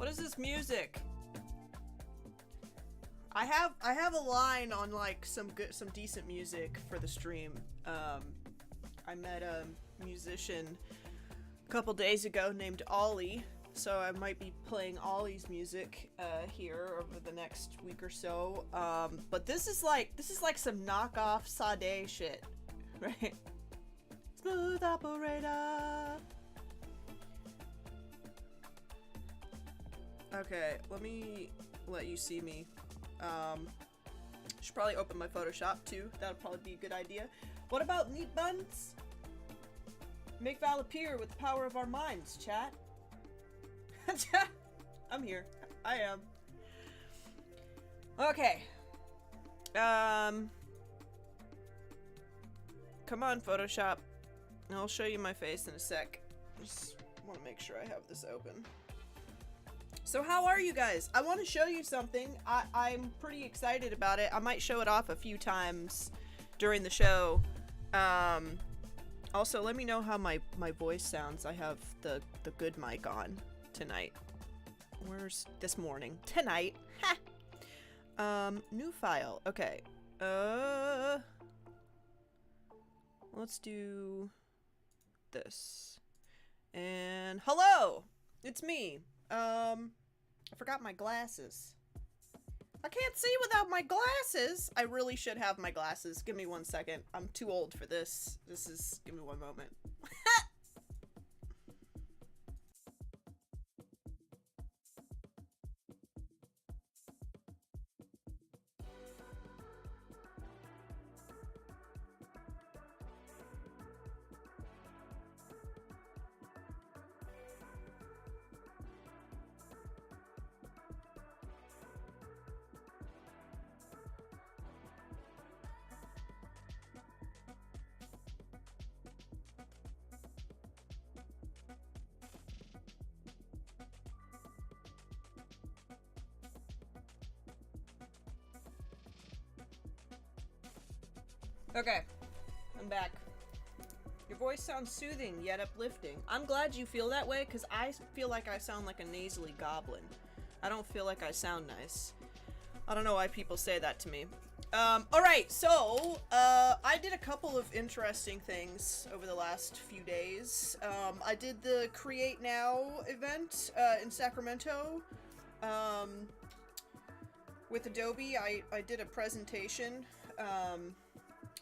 What is this music? I have a line on like some decent music for the stream. I met a musician a couple days ago named Ollie, so I might be playing Ollie's music here over the next week or so. But this is like some knockoff Sade shit, right? Smooth operator. Okay, let me let you see me. Should probably open my Photoshop too. That'll probably be a good idea. What about meat buns? Make Val appear with the power of our minds, chat. I'm here. I am. Okay. Come on, Photoshop. I'll show you my face in a sec. Just want to make sure I have this open. So how are you guys? I want to show you something. I'm pretty excited about it. I might show it off a few times during the show. Also, let me know how my voice sounds. I have the good mic on tonight. Where's this morning? Tonight. Ha! New file. Okay. Let's do this. And hello! It's me. I forgot my glasses. I can't see without my glasses. I really should have my glasses. Give me 1 second. I'm too old for this. Give me one moment. Okay, I'm back. Your voice sounds soothing yet uplifting. I'm glad you feel that way, because I feel like I sound like a nasally goblin. I don't feel like I sound nice. I don't know why people say that to me. Alright, so, I did a couple of interesting things over the last few days. I did the Create Now event, in Sacramento, with Adobe. I did a presentation,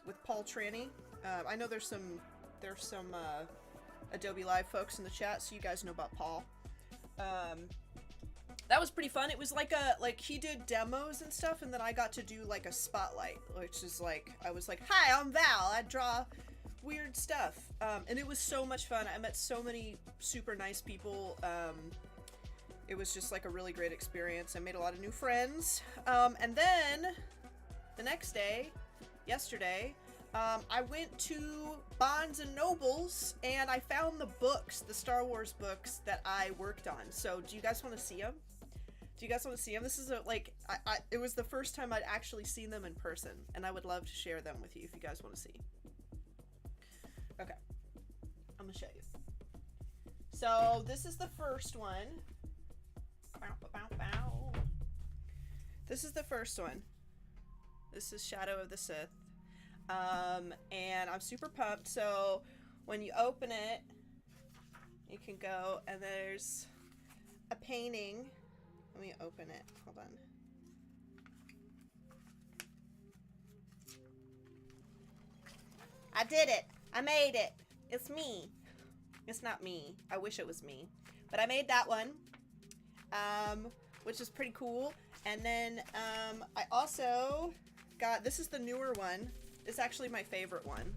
with Paul Tranny. I know there's some Adobe Live folks in the chat, so you guys know about Paul. That was pretty fun. It was like he did demos and stuff, and then I got to do like a spotlight, which is like, I was like, hi, I'm Val, I draw weird stuff. And it was so much fun. I met so many super nice people. It was just like a really great experience. I made a lot of new friends. And then the next day, yesterday, I went to Barnes and Nobles and I found the books, the Star Wars books that I worked on. So do you guys want to see them? Do you guys want to see them? This is it was the first time I'd actually seen them in person, and I would love to share them with you if you guys want to see. Okay, I'm gonna show you. So this is the first one. This is the first one. This is Shadow of the Sith. And I'm super pumped. So when you open it, you can go, and there's a painting. Let me open it. Hold on. I did it. I made it. It's me. It's not me. I wish it was me. But I made that one, which is pretty cool. And then I also got, this is the newer one. It's actually my favorite one.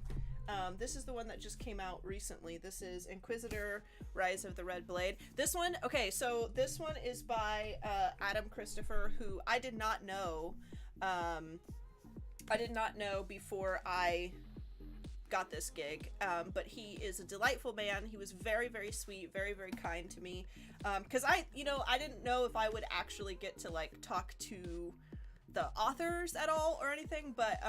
This is the one that just came out recently. This is Inquisitor, Rise of the Red Blade. This one, okay, so this one is by Adam Christopher, who I did not know. I did not know before I got this gig, but he is a delightful man. He was very, very sweet, very, very kind to me. Because I didn't know if I would actually get to like talk to the authors at all or anything, but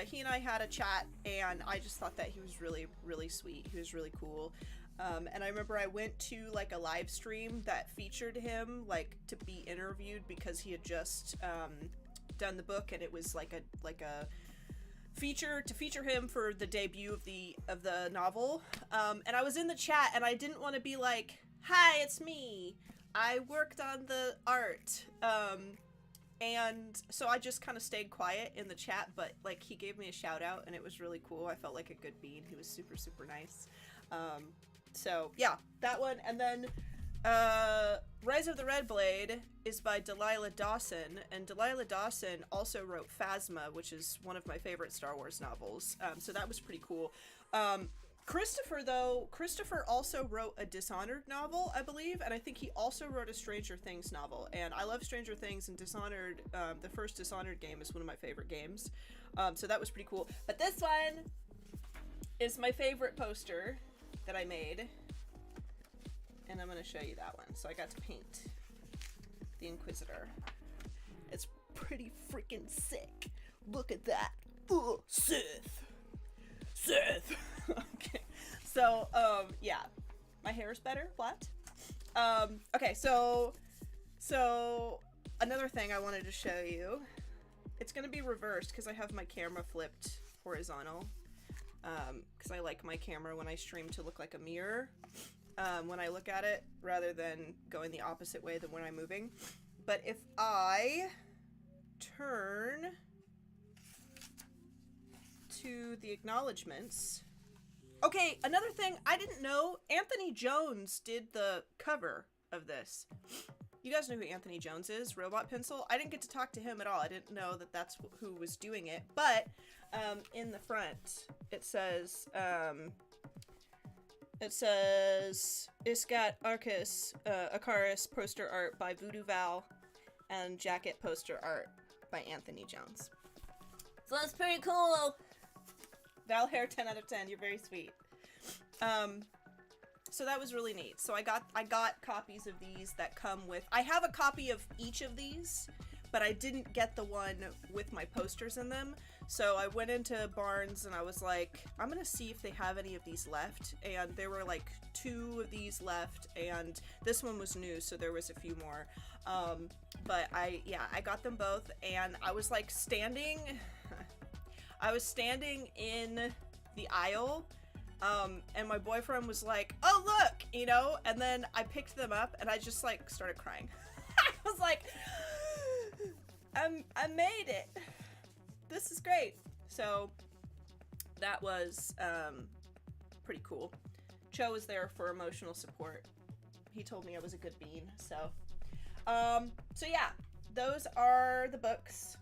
he and I had a chat, and I just thought that he was really, really sweet. He was really cool. And I remember I went to like a live stream that featured him, like to be interviewed, because he had just done the book, and it was like a feature to feature him for the debut of the novel. And I was in the chat, and I didn't want to be like, hi, it's me, I worked on the art. And so I just kind of stayed quiet in the chat, but like he gave me a shout out, and it was really cool. I felt like a good bean. He was super, super nice. So yeah, that one. And then Rise of the Red Blade is by Delilah Dawson, and Delilah Dawson also wrote Phasma, which is one of my favorite Star Wars novels. So that was pretty cool. Christopher also wrote a Dishonored novel, I believe, and I think he also wrote a Stranger Things novel, and I love Stranger Things, and Dishonored, the first Dishonored game is one of my favorite games, so that was pretty cool. But this one is my favorite poster that I made. and I'm gonna show you that one. So I got to paint the Inquisitor. It's pretty freaking sick. Look at that. Ugh, Sith. Okay. So, yeah. My hair is better. What? Okay, so another thing I wanted to show you. It's gonna be reversed because I have my camera flipped horizontal. Because I like my camera when I stream to look like a mirror when I look at it, rather than going the opposite way than when I'm moving. But if I turn to the acknowledgements... Okay, another thing, I didn't know, Anthony Jones did the cover of this. You guys know who Anthony Jones is, Robot Pencil? I didn't get to talk to him at all. I didn't know that that's who was doing it. But in the front, it says, it's got Icarus poster art by voodoo.val and jacket poster art by Anthony Jones. So that's pretty cool. Val hair 10 out of 10. You're very sweet. So that was really neat. So I got copies of these that come with... I have a copy of each of these, but I didn't get the one with my posters in them. So I went into Barnes and I was like, I'm gonna see if they have any of these left. And there were like 2 of these left, and this one was new, so there was a few more. But I got them both, and I was like standing... I was standing in the aisle, and my boyfriend was like, oh, look, you know, and then I picked them up, and I just, like, started crying. I was like, I made it. This is great. So, that was, pretty cool. Cho was there for emotional support. He told me I was a good bean, so. So yeah, those are the books.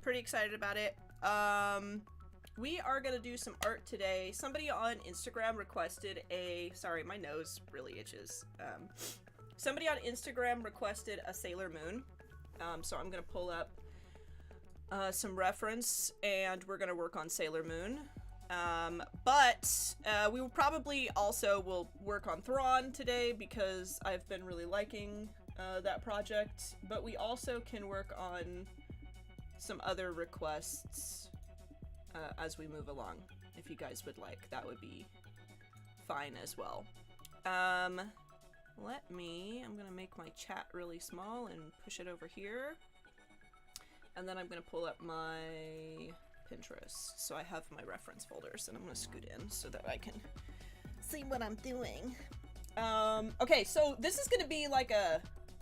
Pretty excited about it. We are gonna do some art today. Somebody on Instagram requested sorry, my nose really itches. Somebody on Instagram requested a Sailor Moon. So I'm gonna pull up some reference, and we're gonna work on Sailor Moon. But we will probably also will work on Thrawn today because I've been really liking that project. But we also can work on some other requests as we move along. If you guys would like, that would be fine as well. I'm gonna make my chat really small and push it over here. And then I'm gonna pull up my Pinterest. So I have my reference folders, and I'm gonna scoot in so that I can see what I'm doing. Okay, so this is gonna be like a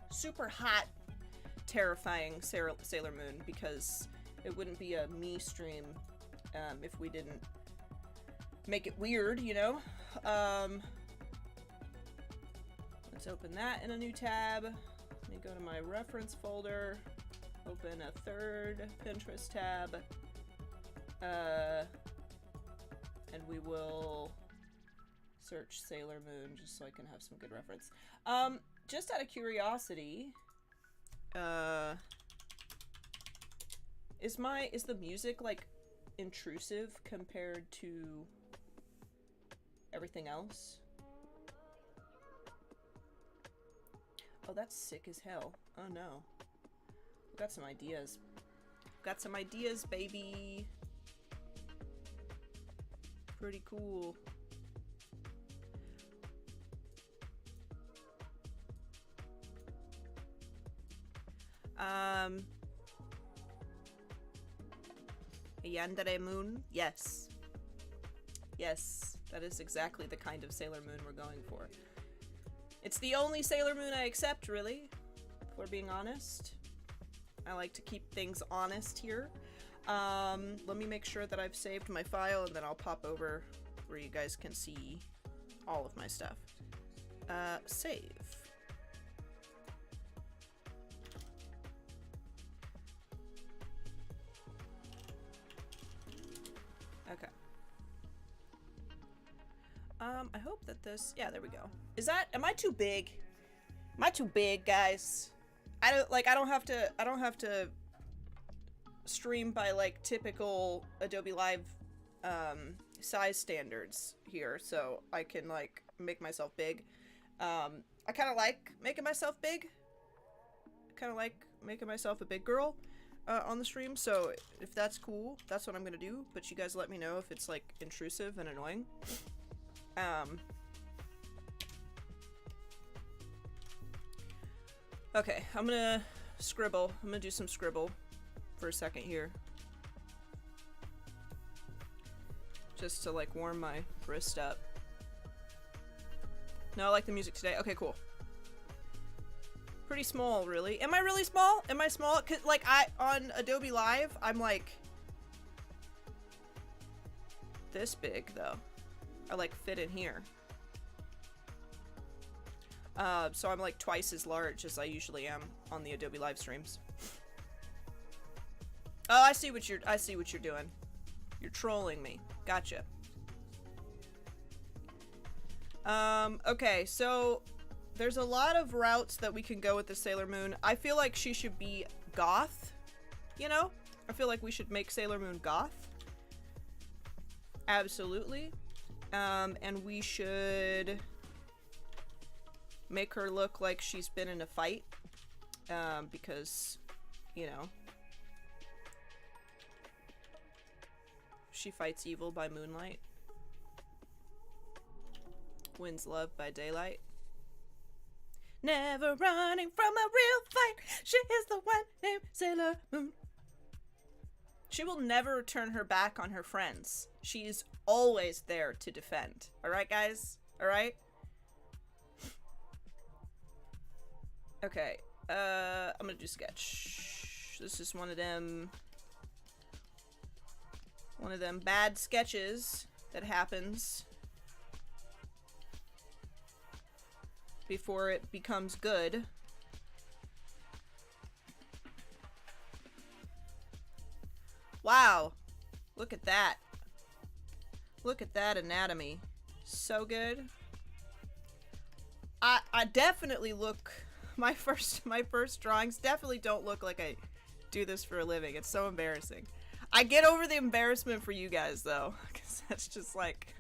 super hot, terrifying Sailor Moon, because it wouldn't be a me stream if we didn't make it weird, you know? Let's open that in a new tab. Let me go to my reference folder, open a third Pinterest tab, and we will search Sailor Moon just so I can have some good reference. Just out of curiosity, is the music like intrusive compared to everything else? Oh, that's sick as hell. Oh no. Got some ideas. Got some ideas, baby. Pretty cool. Yandere Moon? Yes. Yes, that is exactly the kind of Sailor Moon we're going for. It's the only Sailor Moon I accept, really, if we're being honest. I like to keep things honest here. Let me make sure that I've saved my file, and then I'll pop over where you guys can see all of my stuff. Save. Okay. I hope that this, yeah, there we go. Am I too big? Am I too big, guys? I don't have to stream by like typical Adobe Live size standards here, so I can like make myself big. I kind of like making myself big. I kind of like making myself a big girl on the stream, so if that's cool, that's what I'm gonna do, but you guys let me know if it's, like, intrusive and annoying. Okay, I'm gonna scribble. I'm gonna do some scribble for a second here. Just to, like, warm my wrist up. No, I like the music today. Okay, cool. Pretty small, really. Am I really small? Am I small? 'Cause, like, on Adobe Live, I'm, like, this big, though. I, like, fit in here. So I'm, like, twice as large as I usually am on the Adobe live streams. Oh, I see what you're doing. You're trolling me. Gotcha. Okay, so there's a lot of routes that we can go with the Sailor Moon. I feel like she should be goth, you know? I feel like we should make Sailor Moon goth. Absolutely. And we should make her look like she's been in a fight. Because, you know, she fights evil by moonlight. Wins love by daylight. Never running from a real fight. She is the one named Sailor Moon. She will never turn her back on her friends. She's always there to defend. Alright, guys? Alright? Okay. I'm gonna do sketch. This is one of them bad sketches that happens before it becomes good. Wow. Look at that. Look at that anatomy. So good. I definitely look, my first drawings definitely don't look like I do this for a living. It's so embarrassing. I get over the embarrassment for you guys though, because that's just like,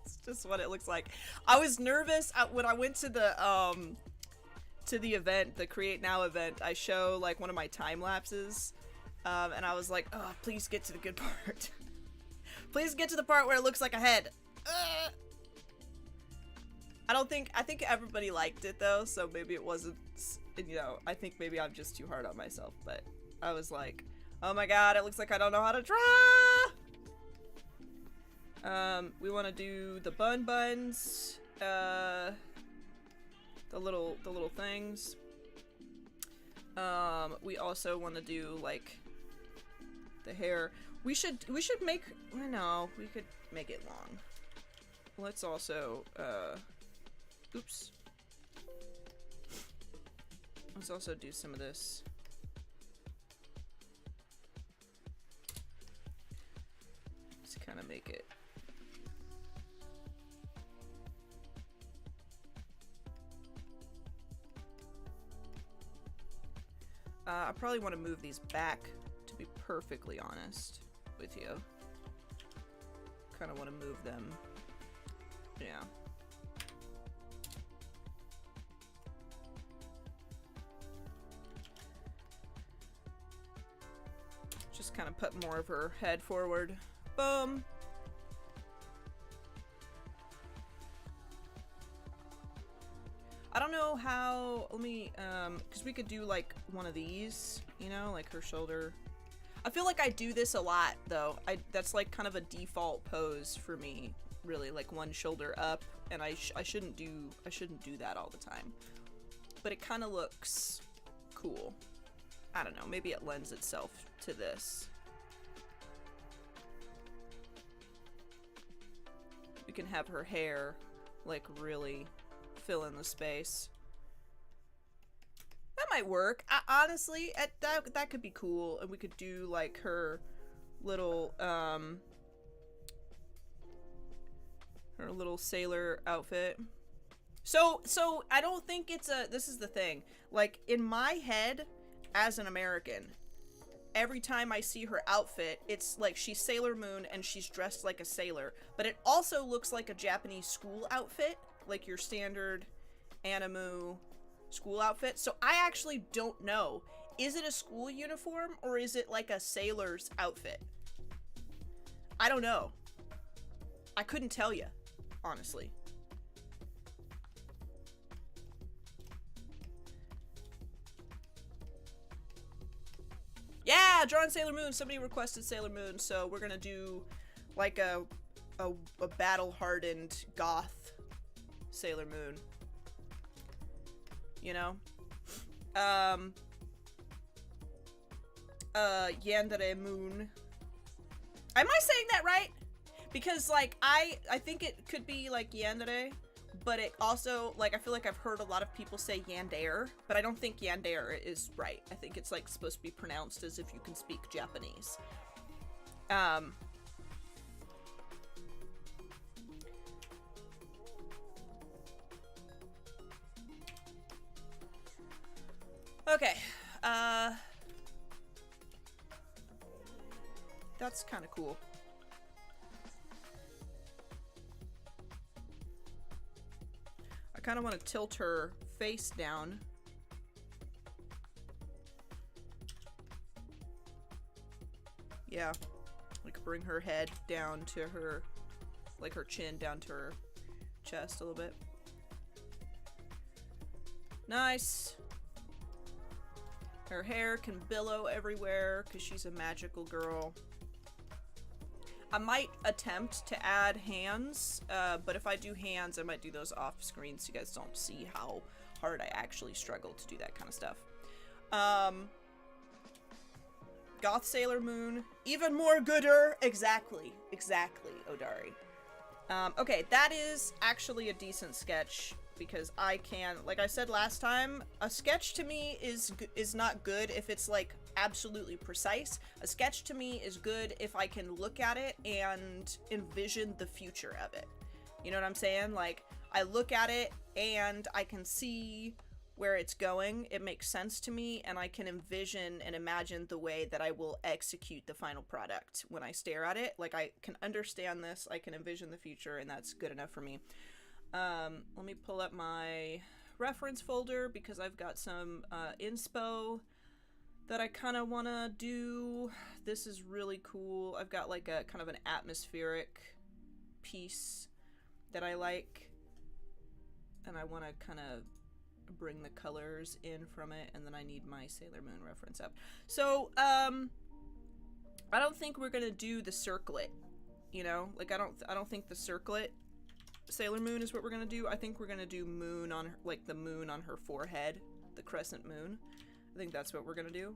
it's just what it looks like. I was nervous when I went to the event, the Create Now event. I show like one of my time lapses, and I was like, oh, please get to the good part. Please get to the part where it looks like a head. I think everybody liked it though, so maybe it wasn't, you know, I think maybe I'm just too hard on myself, but I was like, oh my god, it looks like I don't know how to draw! We want to do the buns, the little things. We also want to do, like, the hair. We should make, no, we could make it long. Let's also, oops. Let's also do some of this. To kind of make it. I probably want to move these back, to be perfectly honest with you. Kind of want to move them. Yeah. Just kind of put more of her head forward. Boom. I don't know how, let me, because we could do like one of these, you know, like her shoulder. I feel like I do this a lot though. That's like kind of a default pose for me, really, like one shoulder up, and I shouldn't do that all the time. But it kind of looks cool. I don't know, maybe it lends itself to this. We can have her hair like really fill in the space. That might work. Honestly, that could be cool, and we could do like her little sailor outfit. So I don't think it's a, this is the thing. Like in my head as an American, every time I see her outfit, it's like she's Sailor Moon and she's dressed like a sailor, but it also looks like a Japanese school outfit, like your standard, Animu school outfit. So I actually don't know. Is it a school uniform or is it like a sailor's outfit? I don't know. I couldn't tell you, honestly. Yeah, drawing Sailor Moon. Somebody requested Sailor Moon, so we're gonna do like a battle-hardened goth Sailor Moon. You know? Yandere Moon. Am I saying that right? Because, like, I think it could be, like, Yandere, but it also, like, I feel like I've heard a lot of people say Yandere, but I don't think Yandere is right. I think it's, like, supposed to be pronounced as if you can speak Japanese. Okay, that's kind of cool. I kind of want to tilt her face down. Yeah, like bring her head down to her, like her chin down to her chest a little bit. Nice. Her hair can billow everywhere because she's a magical girl. I might attempt to add hands, but if I do hands, I might do those off screen so you guys don't see how hard I actually struggle to do that kind of stuff. Goth Sailor Moon, even more gooder. Exactly, Odari. Okay, that is actually a decent sketch because I can, like I said last time, a sketch to me is not good if it's like absolutely precise. A sketch to me is good if I can look at it and envision the future of it. You know what I'm saying? Like, I look at it and I can see where it's going. It makes sense to me, and I can envision and imagine the way that I will execute the final product when I stare at it. Like, I can understand this, I can envision the future, and that's good enough for me. Let me pull up my reference folder because I've got some inspo that I kind of want to do. This is really cool. I've got like a kind of an atmospheric piece that I like, and I want to kind of bring the colors in from it, and then I need my Sailor Moon reference up. So, I don't think we're gonna do the circlet, you know? Like, I don't think the circlet Sailor Moon is what we're gonna do. I think we're gonna do moon on her, like the moon on her forehead, the crescent moon. I think that's what we're gonna do.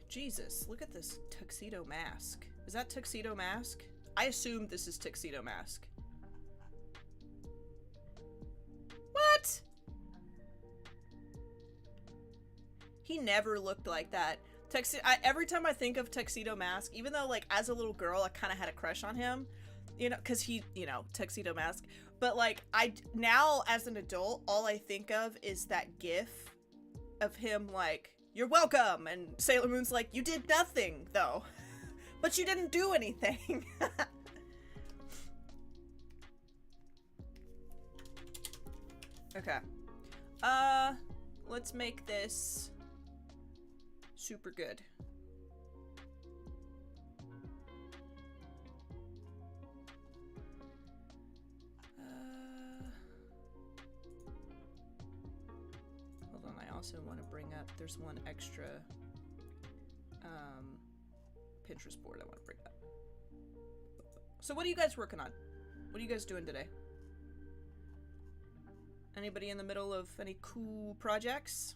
Jesus, look at this tuxedo mask. Is that tuxedo mask? I assume this is tuxedo mask. What? He never looked like that. Every time I think of Tuxedo Mask, even though, like, as a little girl, I kind of had a crush on him, you know, because he, you know, Tuxedo Mask. But, like, now, as an adult, all I think of is that gif of him, like, you're welcome, and Sailor Moon's like, you did nothing, though. But you didn't do anything. Okay. Let's make this super good. Hold on, I also want to bring up, there's one extra Pinterest board I want to bring up. So what are you guys working on? What are you guys doing today? Anybody in the middle of any cool projects?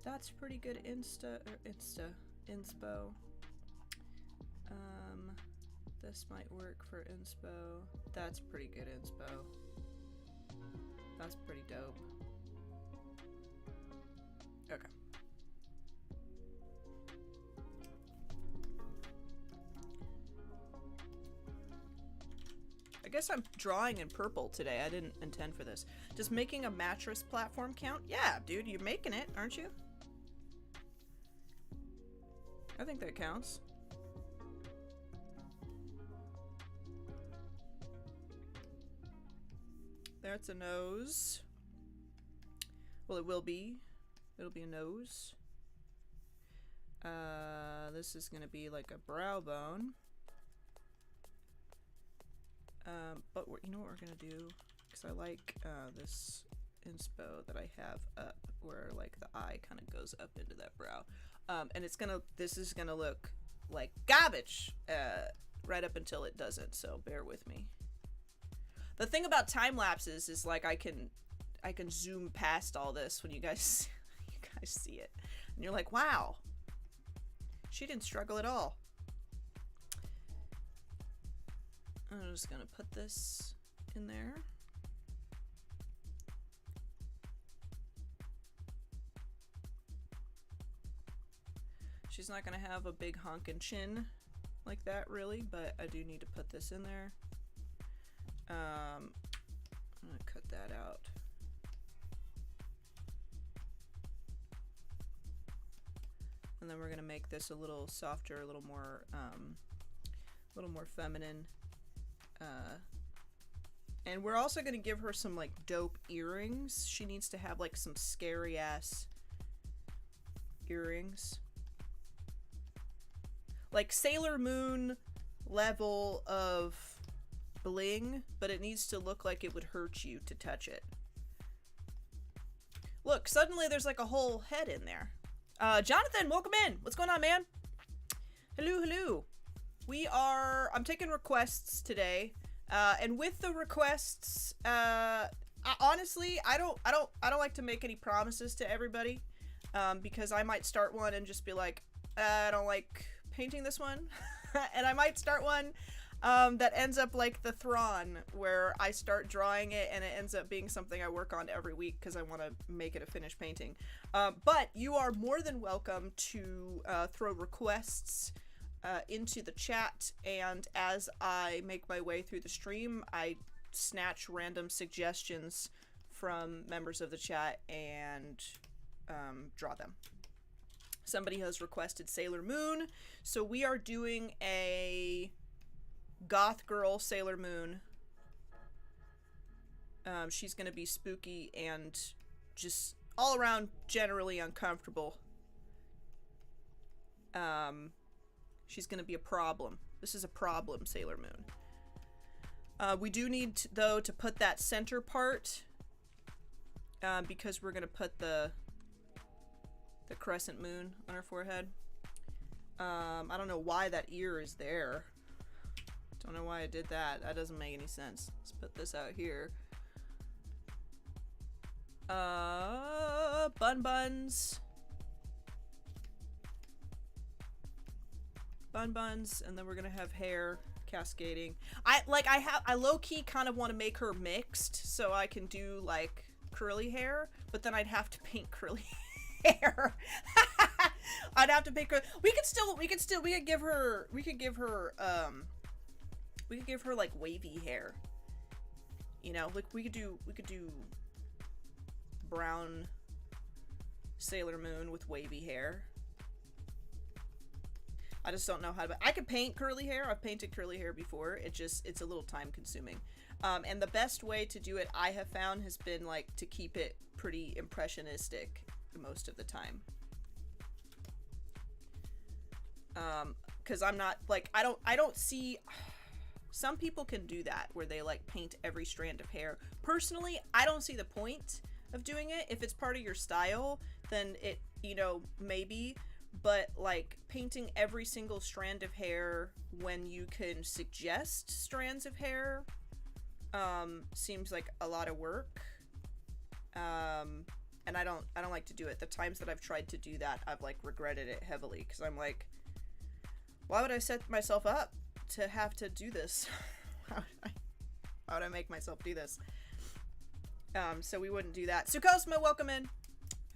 That's pretty good inspo. This might work for inspo. That's pretty good inspo. That's pretty dope. Okay. guess I'm drawing in purple today. I didn't intend for this. Does making a mattress platform count? Yeah, dude, you're making it, aren't you? I think that counts. There's a nose. Well, it will be. It'll be a nose. This is gonna be like a brow bone. But you know what we're gonna do? Because I like this inspo that I have up, where like the eye kind of goes up into that brow. And this is gonna look like garbage right up until it doesn't. So bear with me. The thing about time lapses is like I can zoom past all this when you guys see it, and you're like, wow, she didn't struggle at all. I'm just gonna put this in there. She's not gonna have a big honkin' chin like that really, but I do need to put this in there. I'm gonna cut that out. And then we're gonna make this a little softer, a little more feminine. And we're also gonna give her some like dope earrings. She needs to have like some scary ass earrings. Like Sailor Moon level of bling, but it needs to look like it would hurt you to touch it. Look, suddenly there's like a whole head in there. Jonathan, welcome in. What's going on, man? Hello, hello. I'm taking requests today. And with the requests, honestly, I don't like to make any promises to everybody, because I might start one and just be like, I don't like painting this one. And I might start one that ends up like the Thrawn, where I start drawing it and it ends up being something I work on every week because I want to make it a finished painting. But you are more than welcome to throw requests into the chat, and as I make my way through the stream, I snatch random suggestions from members of the chat and draw them. Somebody has requested Sailor Moon, so we are doing a goth girl Sailor Moon. She's gonna be spooky and just all around generally uncomfortable. She's gonna be a problem. This is a problem Sailor Moon. We do need to, though, to put that center part, because we're gonna put the crescent moon on her forehead. I don't know why that ear is there. Don't know why I did that. That doesn't make any sense. Let's put this out here. Buns. Buns, and then we're gonna have hair cascading. I low-key kind of want to make her mixed so I can do like curly hair, but then I'd have to paint curly hair. I'd have to paint her. We could give her like wavy hair. You know, like we could do brown Sailor Moon with wavy hair. I just don't know how to. I could paint curly hair. I've painted curly hair before. It's a little time consuming. And the best way to do it, I have found, has been like to keep it pretty impressionistic most of the time. Because I'm not like, I don't see. Some people can do that where they like paint every strand of hair. Personally, I don't see the point of doing it. If it's part of your style, then it, you know, maybe. But like painting every single strand of hair when you can suggest strands of hair seems like a lot of work. And I don't like to do it. The times that I've tried to do that, I've like regretted it heavily, because I'm like, why would I set myself up to have to do this? Why would I make myself do this? So we wouldn't do that. Sukosma, welcome in.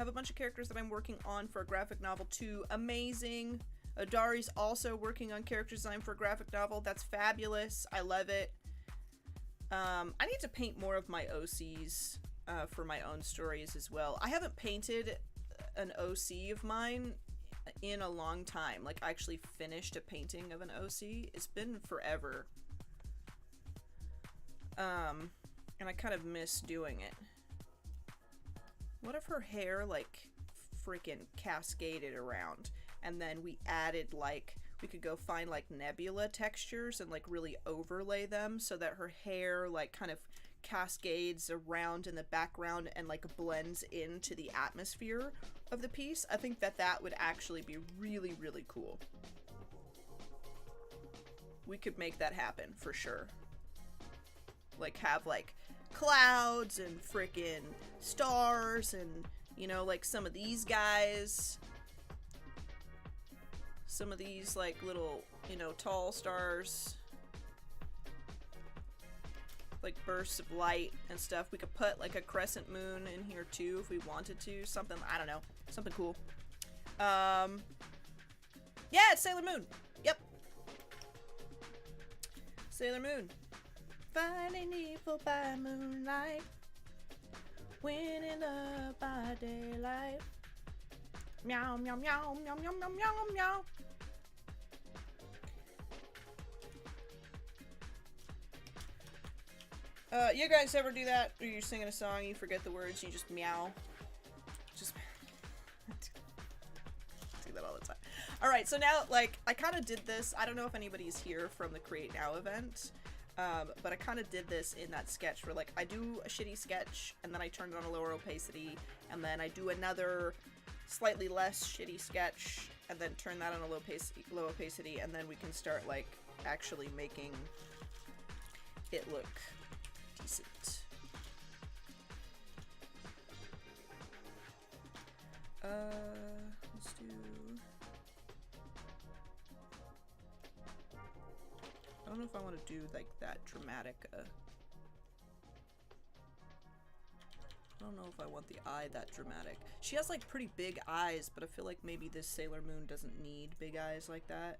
I have a bunch of characters that I'm working on for a graphic novel too. Amazing. Adari's also working on character design for a graphic novel. That's fabulous. I love it. I need to paint more of my OCs for my own stories as well. I haven't painted an OC of mine in a long time. Like, I actually finished a painting of an OC. It's been forever. And I kind of miss doing it. What if her hair, like, freaking cascaded around, and then we added, like, we could go find, like, nebula textures and, like, really overlay them so that her hair, like, kind of cascades around in the background and, like, blends into the atmosphere of the piece. I think that that would actually be really, really cool. We could make that happen, for sure. Like, have, like, clouds and freaking stars and, you know, like some of these guys. Some of these, like, little, you know, tall stars. Like, bursts of light and stuff. We could put, like, a crescent moon in here, too, if we wanted to. Something, I don't know. Something cool. Yeah, it's Sailor Moon. Yep. Sailor Moon. Finding evil by moonlight, winning love by daylight. Meow, meow, meow, meow, meow, meow, meow, meow. You guys ever do that? Or you're singing a song, you forget the words, you just meow? Just do that all the time. Alright, so now, like, I kind of did this. I don't know if anybody's here from the Create Now event. But I kind of did this in that sketch where, like, I do a shitty sketch, and then I turn it on a lower opacity, and then I do another slightly less shitty sketch, and then turn that on a low opacity, and then we can start, like, actually making it look decent. Let's do... I don't know if I want to do, like, that dramatic, I don't know if I want the eye that dramatic. She has, like, pretty big eyes, but I feel like maybe this Sailor Moon doesn't need big eyes like that.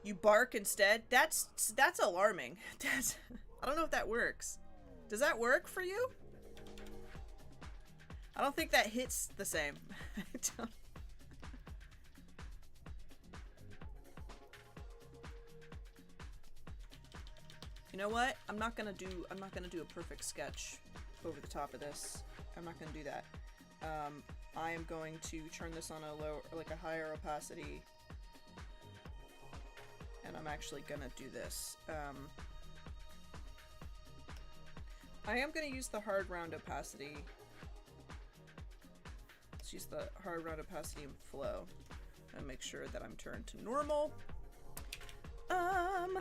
You bark instead? That's alarming. I don't know if that works. Does that work for you? I don't think that hits the same. I don't. You know what? I'm not gonna do a perfect sketch over the top of this. I'm not gonna do that. I am going to turn this on a low, like a higher opacity, and I'm actually gonna do this. I am gonna use the hard round opacity. Let's use the hard round opacity and flow, and make sure that I'm turned to normal. I'm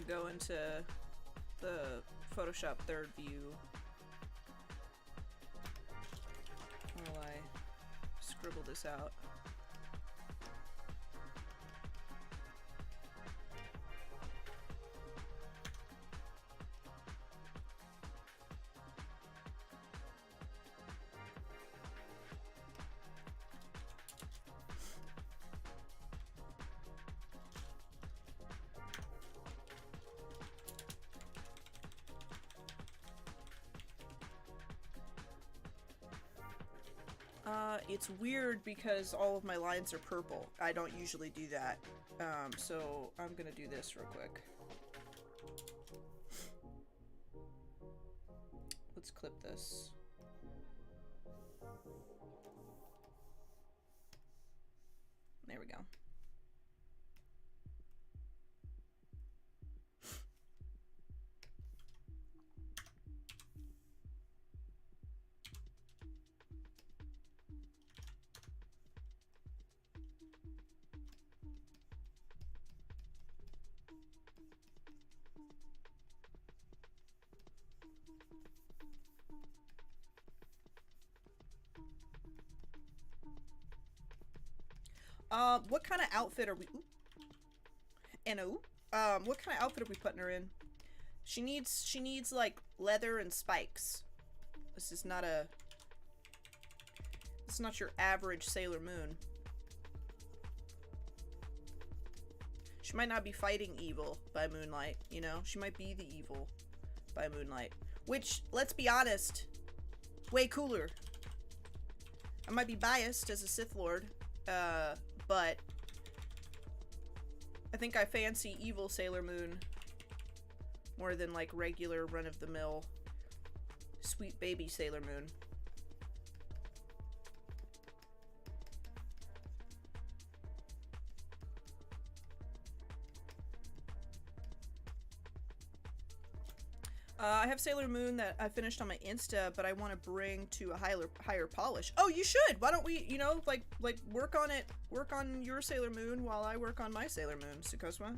gonna go into the Photoshop third view while I scribble this out. It's weird because all of my lines are purple. I don't usually do that. So I'm gonna do this real quick. Let's clip this. There we go. What kind of outfit are we... Ooh. And what kind of outfit are we putting her in? She needs like leather and spikes. This is not your average Sailor Moon. She might not be fighting evil by moonlight, you know? She might be the evil by moonlight. Which, let's be honest, way cooler. I might be biased as a Sith Lord, but I think I fancy evil Sailor Moon more than like regular run-of-the-mill sweet baby Sailor Moon. I have Sailor Moon that I finished on my Insta, but I want to bring to a higher polish. Oh, you should! Why don't we, you know, like work on it, work on your Sailor Moon while I work on my Sailor Moon, Sukosma?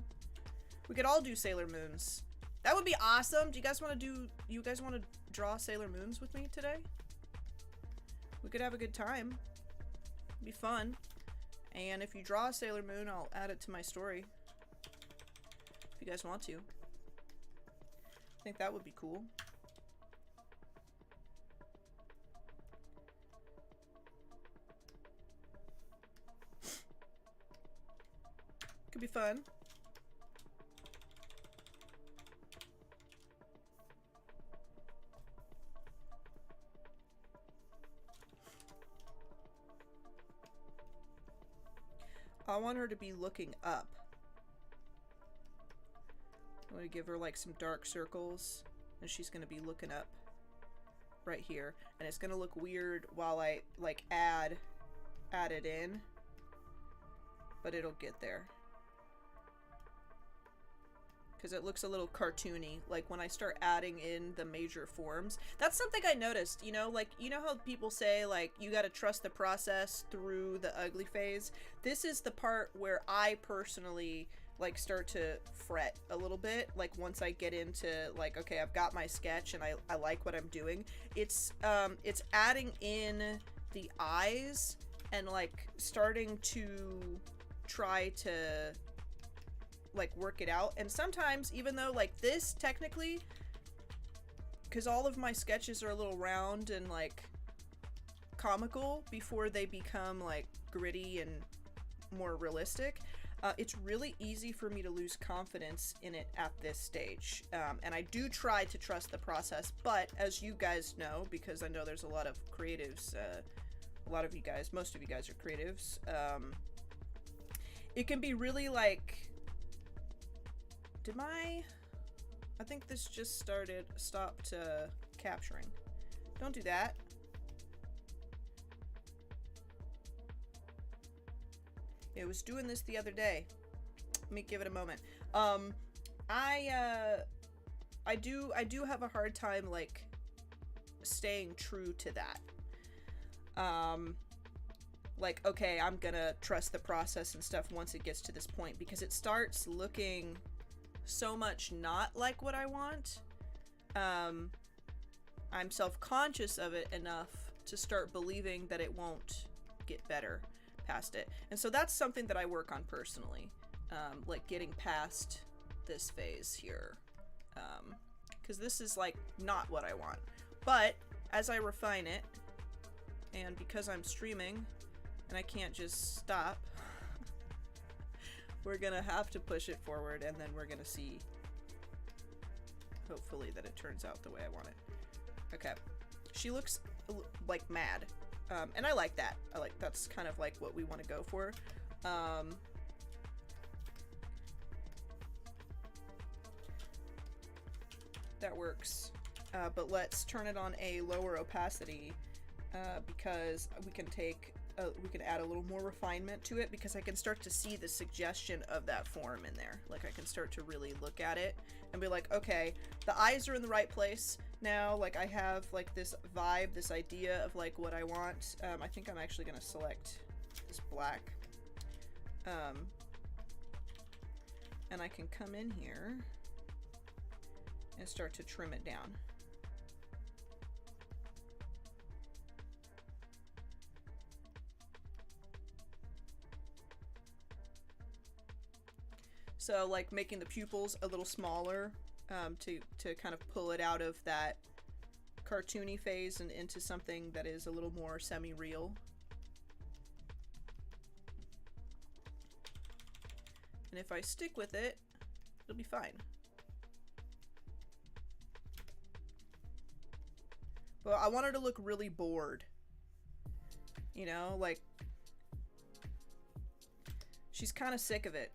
We could all do Sailor Moons. That would be awesome! Do you guys want to draw Sailor Moons with me today? We could have a good time. It'd be fun. And if you draw a Sailor Moon, I'll add it to my story. If you guys want to. I think that would be cool. Could be fun. I want her to be looking up. I'm going to give her like some dark circles, and she's going to be looking up right here, and it's going to look weird while I like add it in, but it'll get there because it looks a little cartoony like when I start adding in the major forms. That's something I noticed, you know, like, you know how people say like you got to trust the process through the ugly phase. This is the part where I personally like start to fret a little bit, like once I get into like, okay, I've got my sketch and I like what I'm doing. It's adding in the eyes and like starting to try to like work it out. And sometimes, even though like this technically, because all of my sketches are a little round and like comical before they become like gritty and more realistic, it's really easy for me to lose confidence in it at this stage. And I do try to trust the process, but as you guys know, because I know there's a lot of creatives, a lot of you guys, most of you guys are creatives, it can be really like, I think this just stopped capturing. Don't do that. It was doing this the other day. Let me give it a moment. I do have a hard time like staying true to that. Like, okay, I'm gonna trust the process and stuff once it gets to this point, because it starts looking so much not like what I want. I'm self-conscious of it enough to start believing that it won't get better past it. And so that's something that I work on personally, like getting past this phase here, because this is like not what I want. But as I refine it, and because I'm streaming and I can't just stop, we're gonna have to push it forward, and then we're gonna see, hopefully, that it turns out the way I want it. Okay, she looks like mad. And I like that. That's kind of like what we want to go for. That works. But let's turn it on a lower opacity, because we can add a little more refinement to it, because I can start to see the suggestion of that form in there. Like, I can start to really look at it and be like, okay, the eyes are in the right place now. Like, I have like this vibe, this idea of like what I want. I think I'm actually gonna select this black, and I can come in here and start to trim it down. So like making the pupils a little smaller to kind of pull it out of that cartoony phase and into something that is a little more semi-real. And if I stick with it, it'll be fine. But I want her to look really bored. You know, like, she's kind of sick of it.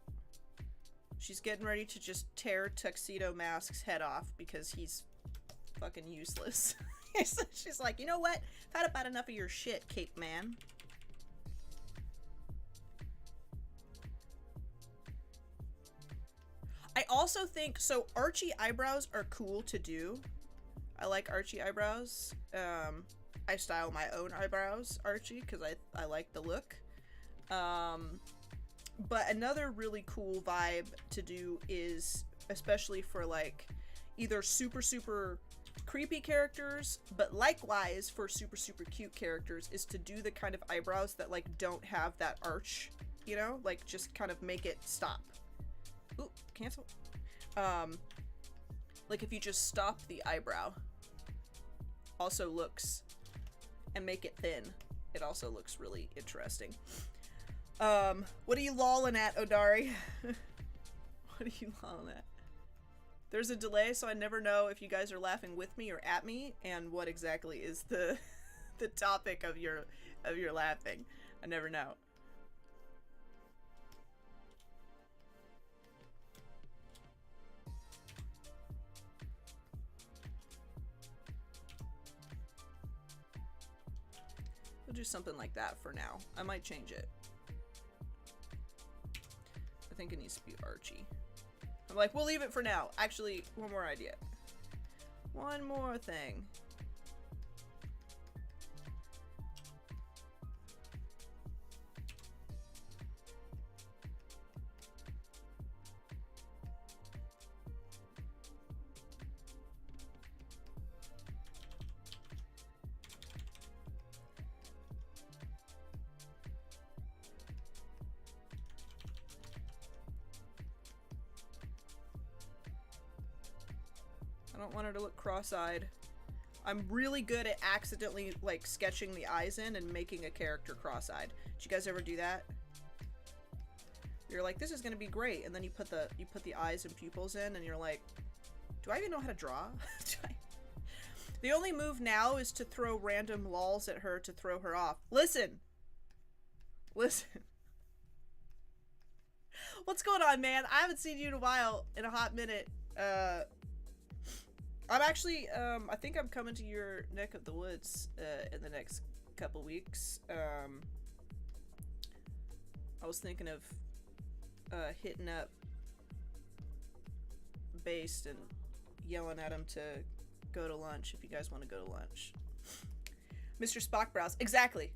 She's getting ready to just tear Tuxedo Mask's head off because he's fucking useless. She's like, you know what? I've had about enough of your shit, Cape Man. I also think, so archy eyebrows are cool to do. I like archy eyebrows. I style my own eyebrows archy because I like the look. But another really cool vibe to do is, especially for like either super creepy characters, but likewise for super cute characters, is to do the kind of eyebrows that like don't have that arch, you know, like just kind of make it stop. Ooh, cancel. Like if you just stop the eyebrow, also looks, and make it thin, it also looks really interesting. What are you lolling at, Odari? What are you lolling at? There's a delay, so I never know if you guys are laughing with me or at me, and what exactly is the the topic of your laughing. I never know. We'll do something like that for now. I might change it. I think it needs to be archy. I'm like, we'll leave it for now. Actually, one more idea. One more thing. I don't want her to look cross-eyed. I'm really good at accidentally like sketching the eyes in and making a character cross-eyed. Did you guys ever do that? You're like, this is gonna be great, and then you put the eyes and pupils in, and you're like, do I even know how to draw? The only move now is to throw random lols at her to throw her off. Listen! Listen. What's going on, man? I haven't seen you in a while, in a hot minute. I'm actually, I think I'm coming to your neck of the woods, in the next couple weeks. I was thinking of, hitting up Based and yelling at him to go to lunch if you guys want to go to lunch. Mr. Spock Brows. Exactly.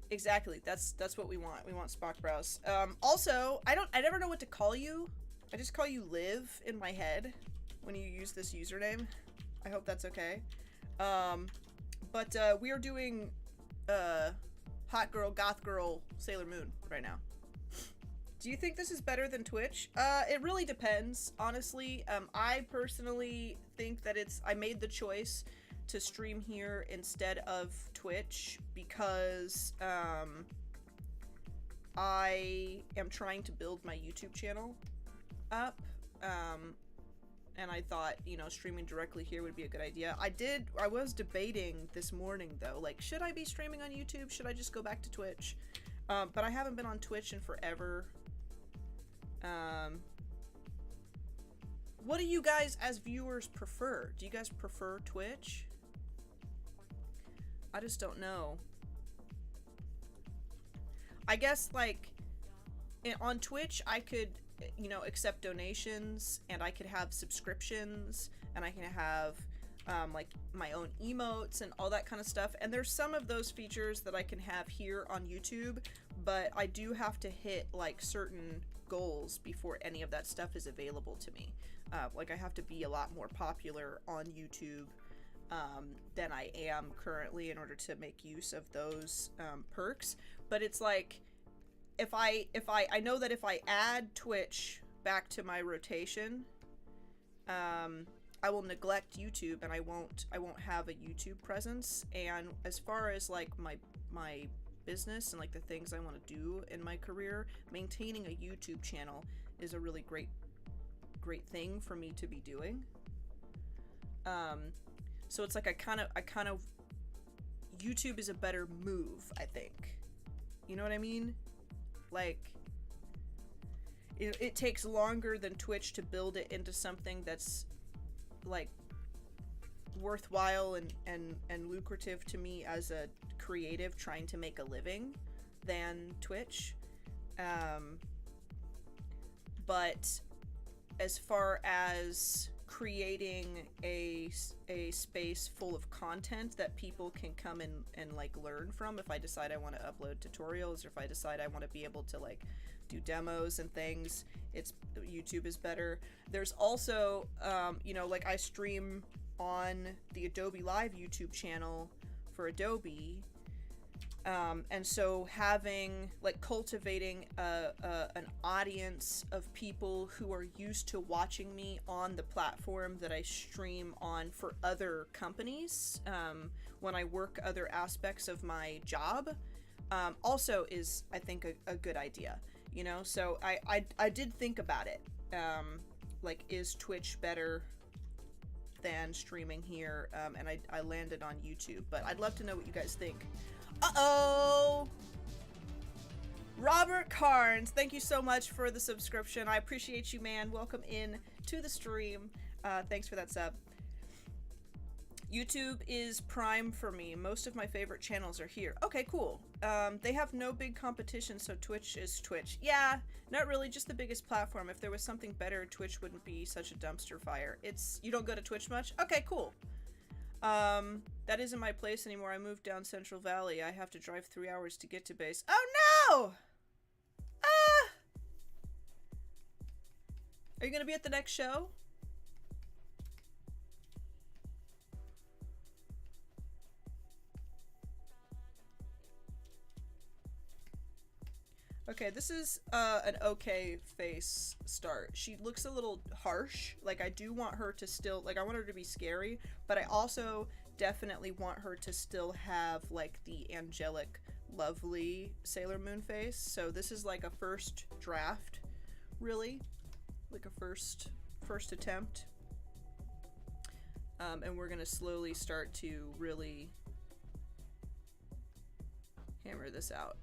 That's what we want. We want Spock Brows. Also, I never know what to call you. I just call you Liv in my head when you use this username. I hope that's okay. But we are doing Hot Girl, Goth Girl, Sailor Moon right now. Do you think this is better than Twitch? It really depends, honestly. I personally think that I made the choice to stream here instead of Twitch because I am trying to build my YouTube channel up. And I thought, you know, streaming directly here would be a good idea. I was debating this morning, though, like, should I be streaming on YouTube? Should I just go back to Twitch? But I haven't been on Twitch in forever. What do you guys, as viewers, prefer? Do you guys prefer Twitch? I just don't know. I guess, like, on Twitch, I could, you know, accept donations, and I could have subscriptions, and I can have, like, my own emotes and all that kind of stuff. And there's some of those features that I can have here on YouTube, but I do have to hit, like, certain goals before any of that stuff is available to me. Like, I have to be a lot more popular on YouTube than I am currently in order to make use of those perks. But it's like, if I know that if I add Twitch back to my rotation, I will neglect YouTube, and I won't have a YouTube presence. And as far as like my business and like the things I want to do in my career, maintaining a YouTube channel is a really great thing for me to be doing. So it's like I kind of YouTube is a better move, I think. You know what I mean? Like it takes longer than Twitch to build it into something that's like worthwhile and lucrative to me as a creative trying to make a living than Twitch. But as far as creating a space full of content that people can come and like learn from, if I decide I want to upload tutorials, or if I decide I want to be able to like do demos and things, YouTube is better. There's also you know, like I stream on the Adobe Live YouTube channel for Adobe, and so having like cultivating an audience of people who are used to watching me on the platform that I stream on for other companies, when I work other aspects of my job, also is, I think, a good idea. You know, so I did think about it. Like, is Twitch better than streaming here? And I landed on YouTube, but I'd love to know what you guys think. Uh-oh! Robert Carnes, thank you so much for the subscription. I appreciate you, man. Welcome in to the stream. Thanks for that sub. YouTube is prime for me. Most of my favorite channels are here. Okay, cool. They have no big competition, so Twitch is Twitch. Yeah, not really, just the biggest platform. If there was something better, Twitch wouldn't be such a dumpster fire. You don't go to Twitch much? Okay, cool. That isn't my place anymore. I moved down Central Valley. I have to drive 3 hours to get to base. Oh no! Are you gonna be at the next show? Okay, this is an okay face start. She looks a little harsh. Like, I do want her to still, like, I want her to be scary, but I also definitely want her to still have, like, the angelic, lovely Sailor Moon face. So this is like a first draft, really. Like a first attempt. And we're gonna slowly start to really hammer this out.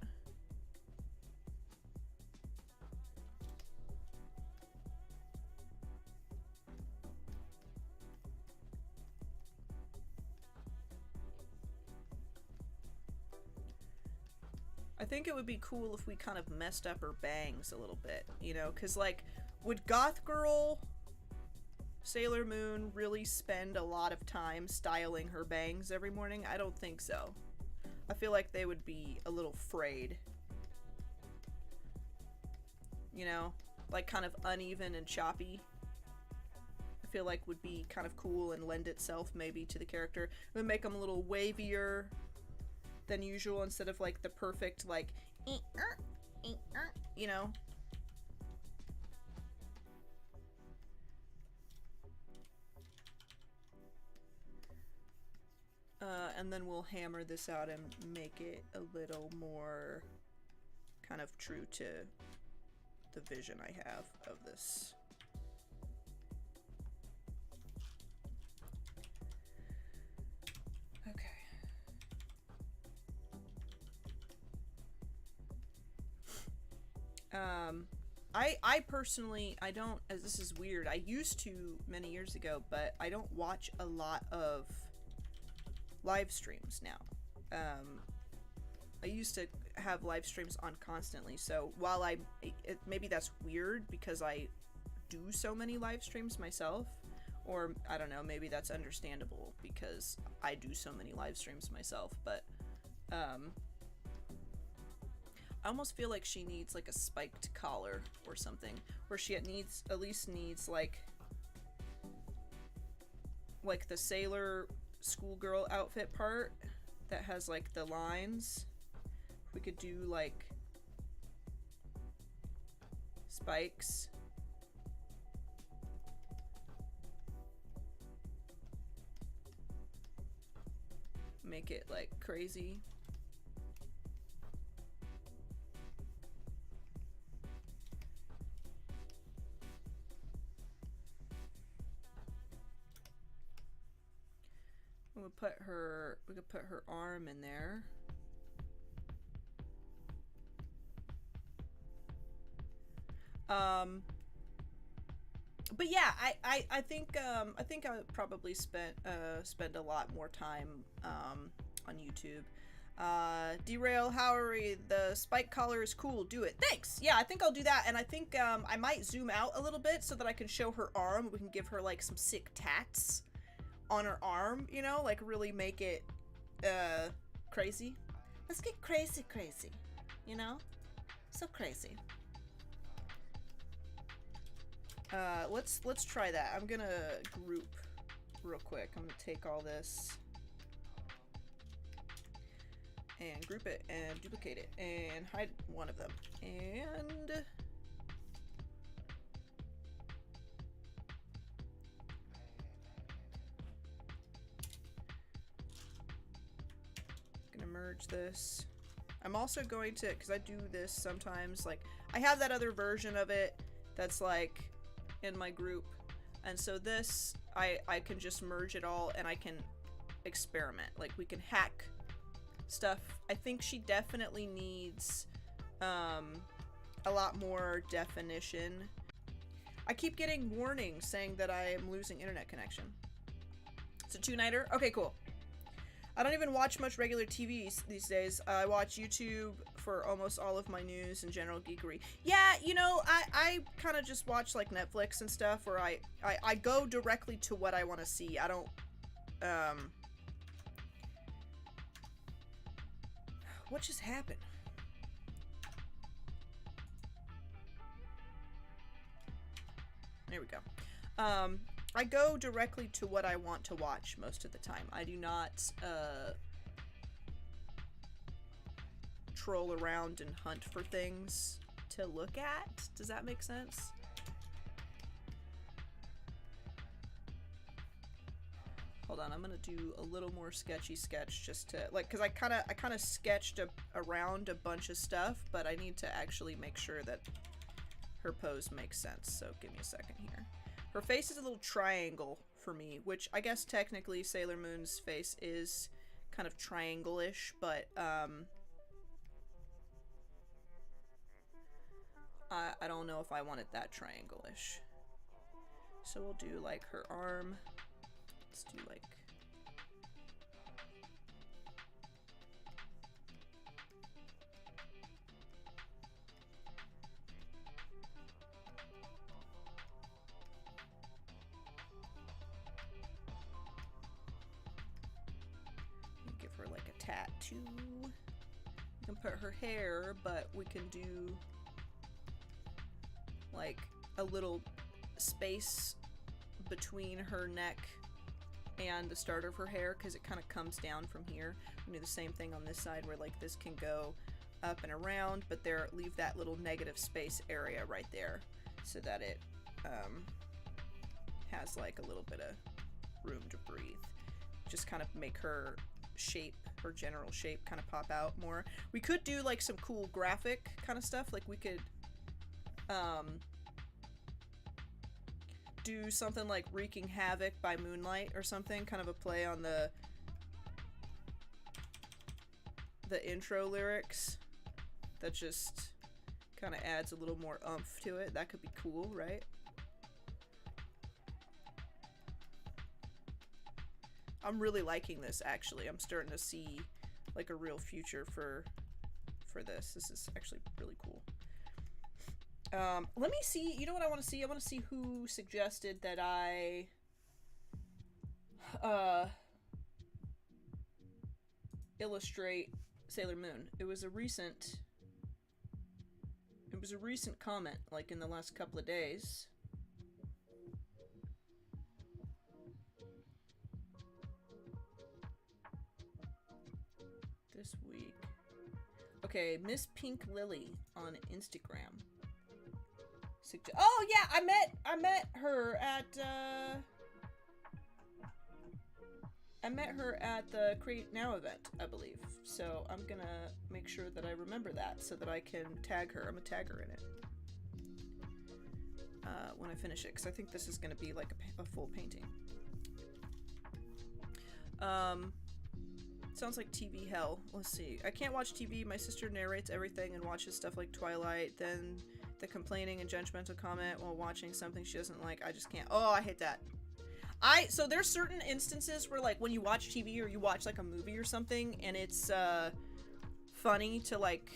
I think it would be cool if we kind of messed up her bangs a little bit, you know, because, like, would Goth Girl Sailor Moon really spend a lot of time styling her bangs every morning? I don't think so. I feel like they would be a little frayed. You know, like kind of uneven and choppy. I feel like would be kind of cool and lend itself maybe to the character. It would make them a little wavier than usual instead of like the perfect like you know. And then we'll hammer this out and make it a little more kind of true to the vision I have of this. I personally, I don't, as this is weird, I used to many years ago, but I don't watch a lot of live streams now. I used to have live streams on constantly, so while maybe that's weird because I do so many live streams myself, or I don't know, maybe that's understandable because I do so many live streams myself, but I almost feel like she needs like a spiked collar or something, where she at least needs like the sailor schoolgirl outfit part that has like the lines. We could do like spikes make it like crazy. We could put her arm in there. But yeah, I think I would probably spend a lot more time on YouTube. Derail Howery, the spike collar is cool. Do it. Thanks. Yeah, I think I'll do that, and I think I might zoom out a little bit so that I can show her arm. We can give her like some sick tats on her arm, you know, like really make it crazy. Let's get crazy, you know, so crazy. Let's try that. I'm gonna group real quick. I'm gonna take all this and group it and duplicate it and hide one of them. And gonna merge this. I'm also going to, because I do this sometimes, like I have that other version of it that's like in my group, and so this I can just merge it all and I can experiment. Like we can hack stuff. I think she definitely needs a lot more definition. I keep getting warnings saying that I am losing internet connection. It's a two-nighter? Okay, cool. I don't even watch much regular TV these days. I watch YouTube for almost all of my news and general geekery. Yeah, you know, I kind of just watch like Netflix and stuff where I go directly to what I want to see. I don't, what just happened? There we go. I go directly to what I want to watch most of the time. I do not troll around and hunt for things to look at. Does that make sense? Hold on, I'm gonna do a little more sketchy sketch just to like, cause I kind of sketched around a bunch of stuff, but I need to actually make sure that her pose makes sense. So give me a second here. Her face is a little triangle for me, which I guess technically Sailor Moon's face is kind of triangle-ish, but I don't know if I want it that triangle-ish. So we'll do like her arm. Let's do like give her like a tattoo. We can put her hair, but we can do like a little space between her neck and the start of her hair, because it kind of comes down from here. We do the same thing on this side where like this can go up and around, but there, leave that little negative space area right there so that it has like a little bit of room to breathe. Just kind of make her shape, her general shape kind of pop out more. We could do like some cool graphic kind of stuff. Like we could do something like Wreaking Havoc by Moonlight or something, kind of a play on the intro lyrics that just kind of adds a little more oomph to it. That could be cool, right? I'm really liking this, actually. I'm starting to see like a real future for this. This is actually really cool. Let me see. You know what I want to see? I want to see who suggested that I illustrate Sailor Moon. It was a recent comment, like in the last couple of days. This week. Okay, Miss Pink Lily on Instagram. Oh yeah, I met her at I met her at the Create Now event, I believe. So I'm gonna make sure that I remember that so that I can tag her. I'm gonna tag her in it when I finish it, because I think this is gonna be like a full painting. Sounds like TV hell. Let's see. I can't watch TV. My sister narrates everything and watches stuff like Twilight. Then the complaining and judgmental comment while watching something she doesn't like. I just can't. Oh, I hate that. So there's certain instances where, like, when you watch TV or you watch, like, a movie or something, and it's, funny to, like,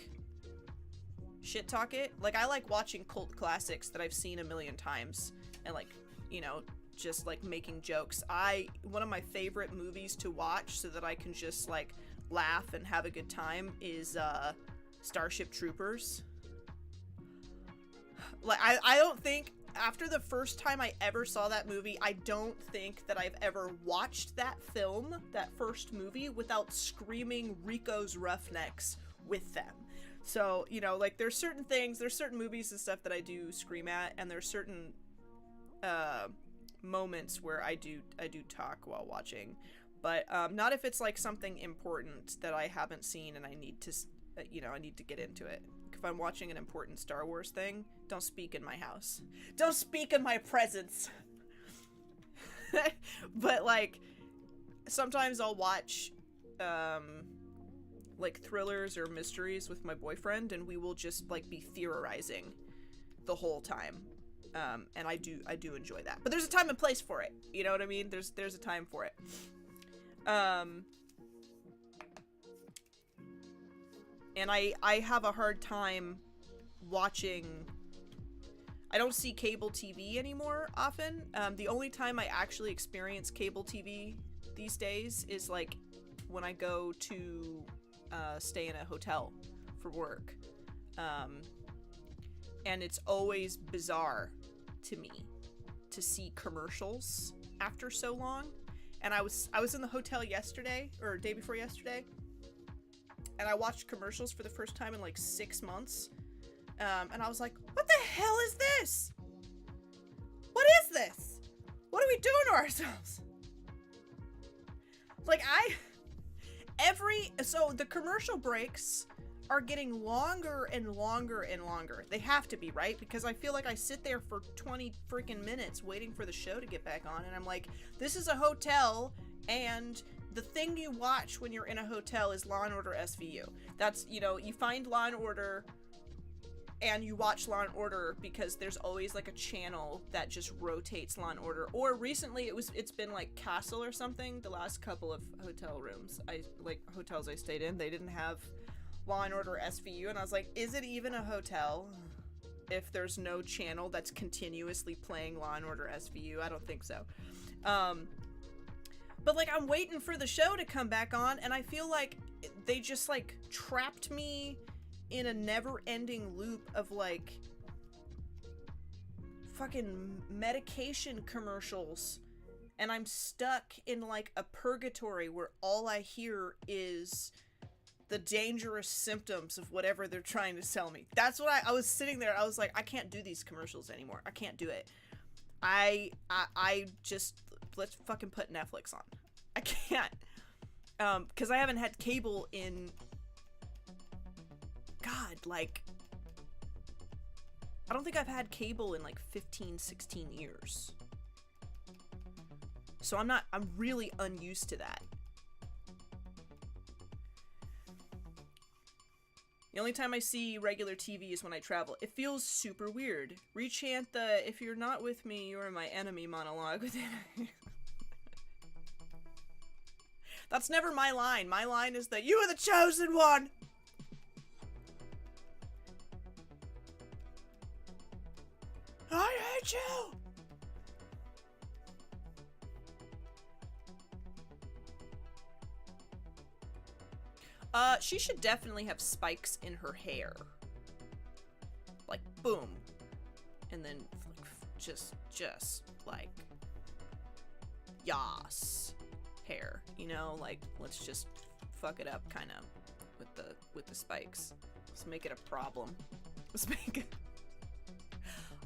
shit talk it. Like, I like watching cult classics that I've seen a million times, and, like, you know, just, like, making jokes. One of my favorite movies to watch so that I can just, like, laugh and have a good time is, Starship Troopers. Like, I don't think, after the first time I ever saw that movie, I don't think that I've ever watched that film, that first movie, without screaming Rico's Roughnecks with them. So, you know, like, there's certain things, there's certain movies and stuff that I do scream at, and there's certain, moments where I do talk while watching. But, not if it's, like, something important that I haven't seen and I need to, you know, I need to get into it. If I'm watching an important Star Wars thing, don't speak in my house. Don't speak in my presence. But, like, sometimes I'll watch, like, thrillers or mysteries with my boyfriend, and we will just, like, be theorizing the whole time. And I do enjoy that. But there's a time and place for it. You know what I mean? There's a time for it. And I have a hard time watching... I don't see cable TV anymore often. The only time I actually experience cable TV these days is, like, when I go to stay in a hotel for work. And it's always bizarre to me to see commercials after so long. And I was in the hotel yesterday, or day before yesterday, and I watched commercials for the first time in like 6 months. And I was like, what the hell is this? What is this? What are we doing to ourselves? Like, so the commercial breaks are getting longer and longer and longer. They have to be, right? Because I feel like I sit there for 20 freaking minutes waiting for the show to get back on, and I'm like, this is a hotel, and the thing you watch when you're in a hotel is Law & Order SVU. That's, you know, you find Law & Order and you watch Law & Order because there's always, like, a channel that just rotates Law & Order. Or recently it's been, like, Castle or something. The last couple of hotel rooms, hotels I stayed in, they didn't have Law & Order SVU, and I was like, is it even a hotel if there's no channel that's continuously playing Law & Order SVU? I don't think so. But, like, I'm waiting for the show to come back on, and I feel like they just, like, trapped me in a never-ending loop of, like, fucking medication commercials, and I'm stuck in, like, a purgatory where all I hear is the dangerous symptoms of whatever they're trying to sell me. That's what I was sitting there, I was like, I can't do these commercials anymore. I can't do it. I just, let's fucking put Netflix on. I can't. Because I haven't had cable in, God, like, I don't think I've had cable in like 15, 16 years. So I'm really unused to that. The only time I see regular TV is when I travel. It feels super weird. Rechant the "if you're not with me, you're my enemy" monologue with it. That's never my line. My line is that you are the chosen one! I hate you! She should definitely have spikes in her hair. Like, boom. And then, like, just, like, yas. Hair, you know? Like, let's just fuck it up, kind of, with the spikes. Let's make it a problem. Let's make it...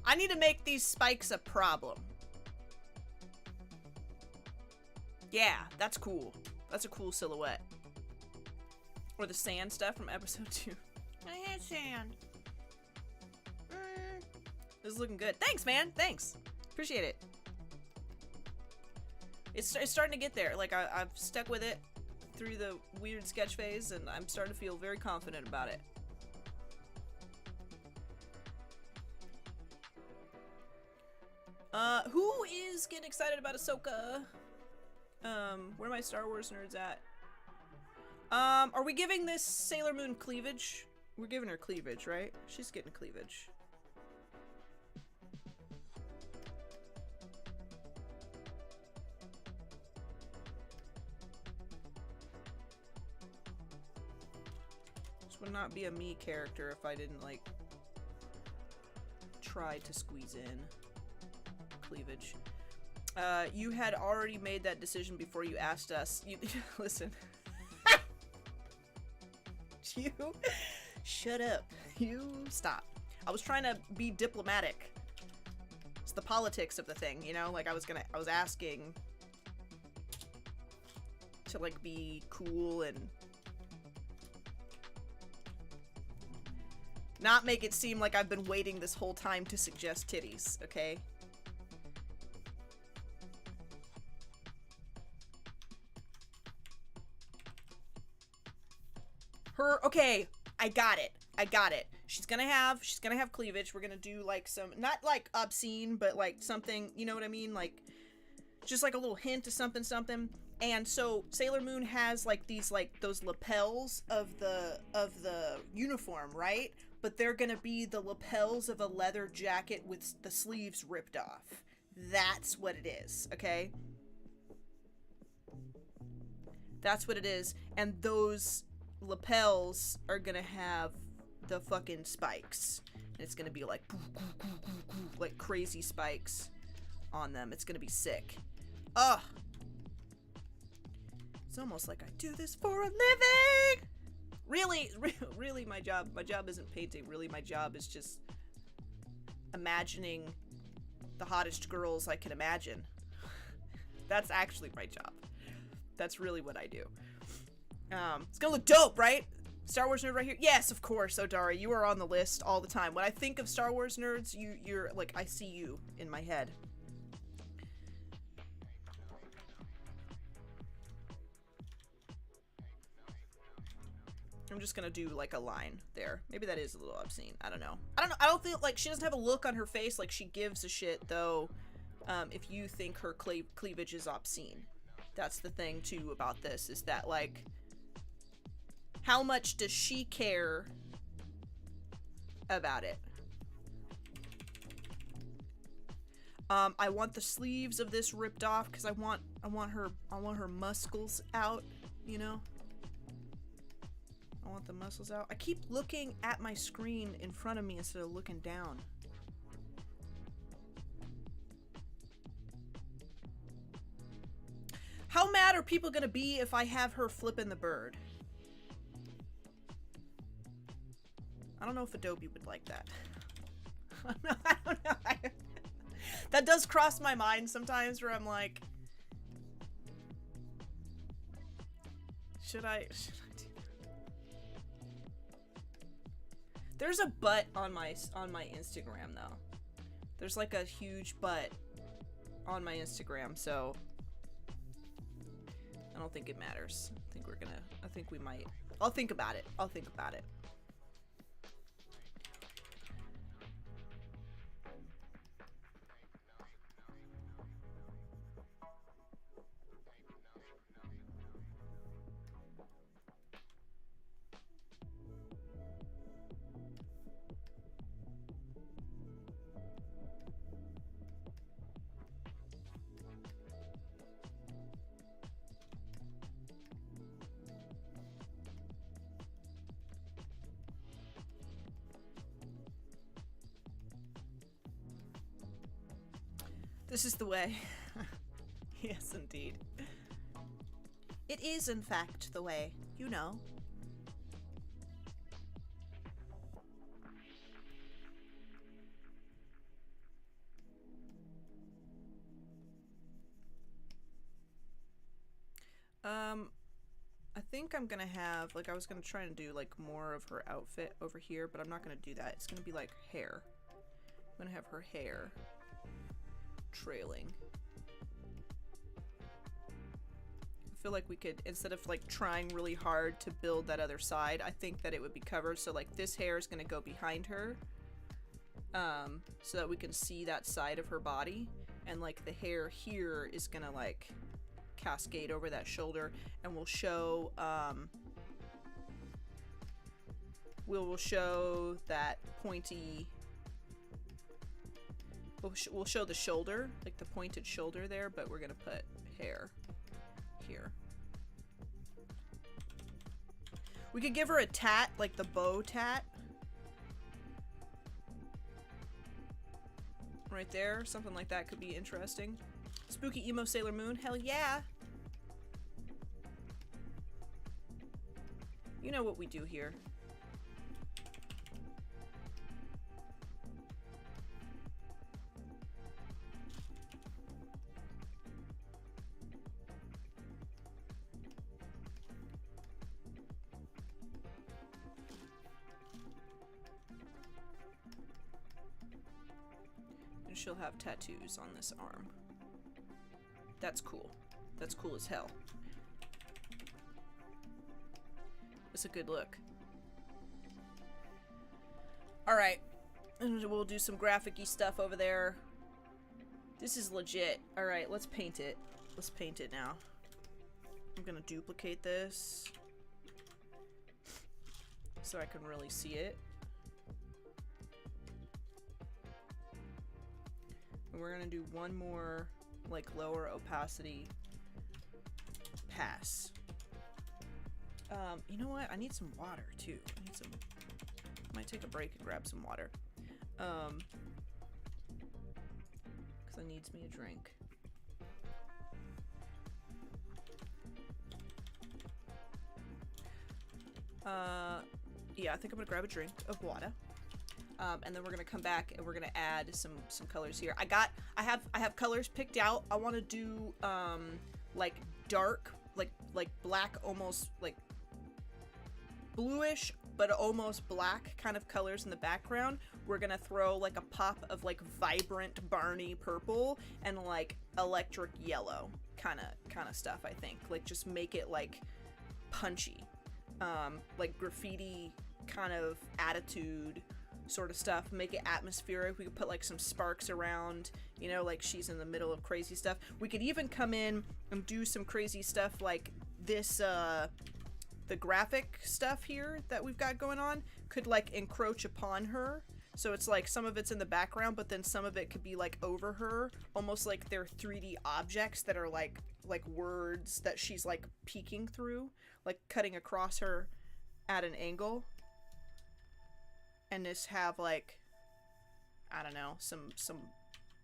I need to make these spikes a problem. Yeah, that's cool. That's a cool silhouette. Or the sand stuff from episode 2. I hate sand. This is looking good. Thanks, man. Thanks. Appreciate it. It's starting to get there. Like, I've stuck with it through the weird sketch phase, and I'm starting to feel very confident about it. Who is getting excited about Ahsoka? Where are my Star Wars nerds at? Are we giving this Sailor Moon cleavage? We're giving her cleavage, right? She's getting cleavage. This would not be a me character if I didn't, like, try to squeeze in cleavage. You had already made that decision before you asked us. You listen. You shut up. You stop. I was trying to be diplomatic. It's the politics of the thing, you know? Like, I was asking to, like, be cool and not make it seem like I've been waiting this whole time to suggest titties, okay? Okay, I got it. She's gonna have cleavage. We're gonna do, like, some, not, like, obscene, but, like, something, you know what I mean? Like, just, like, a little hint of something. And so, Sailor Moon has, like, these, like, those lapels of the uniform, right? But they're gonna be the lapels of a leather jacket with the sleeves ripped off. That's what it is, okay? That's what it is. And those lapels are gonna have the fucking spikes. And it's gonna be like crazy spikes on them. It's gonna be sick. Ugh. It's almost like I do this for a living. Really, my job isn't painting. Really, my job is just imagining the hottest girls I can imagine. That's actually my job. That's really what I do. It's gonna look dope, right? Star Wars nerd right here? Yes, of course, Odara. You are on the list all the time. When I think of Star Wars nerds, you're like, I see you in my head. I'm just gonna do, like, a line there. Maybe that is a little obscene. I don't know. I don't feel like she doesn't have a look on her face like she gives a shit, though, if you think her cleavage is obscene. That's the thing, too, about this, is that, like, how much does she care about it? I want the sleeves of this ripped off because I want her muscles out, you know? I want the muscles out. I keep looking at my screen in front of me instead of looking down. How mad are people gonna be if I have her flipping the bird? I don't know if Adobe would like that. I don't know. That does cross my mind sometimes where I'm like, should I do that? There's a butt on my Instagram though. There's like a huge butt on my Instagram, so I don't think it matters. I think we might. I'll think about it. This is the way. Yes, indeed. It is, in fact, the way. You know. think I'm gonna have, like, I was gonna try and do, like, more of her outfit over here, but I'm not gonna do that. It's gonna be, like, hair. I'm gonna have her hair trailing. I feel like we could, instead of, like, trying really hard to build that other side, I think that it would be covered. So, like, this hair is gonna go behind her, so that we can see that side of her body. And, like, the hair here is gonna, like, cascade over that shoulder, and we'll show we'll show that pointy, we'll show the shoulder, like the pointed shoulder there, but we're gonna put hair here. We could give her a tat, like the bow tat right there. Something like that could be interesting. Spooky emo Sailor Moon, hell yeah! You know what we do here. And she'll have tattoos on this arm. That's cool. That's cool as hell. It's a good look. Alright. And we'll do some graphic-y stuff over there. This is legit. Alright, let's paint it. Let's paint it now. I'm gonna duplicate this so I can really see it. And we're gonna do one more, like, lower opacity pass. You know what? I need some water too. I need some. Might take a break and grab some water. Because I needs me a drink. Yeah, I think I'm gonna grab a drink of water. And then we're gonna come back and we're gonna add some colors here. I have colors picked out. I want to do like dark, like black, almost like bluish but almost black kind of colors in the background. We're gonna throw like a pop of like vibrant Barney purple and like electric yellow kind of stuff. I think like just make it like punchy, like graffiti kind of attitude sort of stuff. Make it atmospheric. We could put like some sparks around, you know, like she's in the middle of crazy stuff. We could even come in and do some crazy stuff like this, the graphic stuff here that we've got going on could like encroach upon her. So it's like some of it's in the background, but then some of it could be like over her, almost like they're 3D objects that are like words that she's like peeking through, like cutting across her at an angle. And just have like, I don't know, some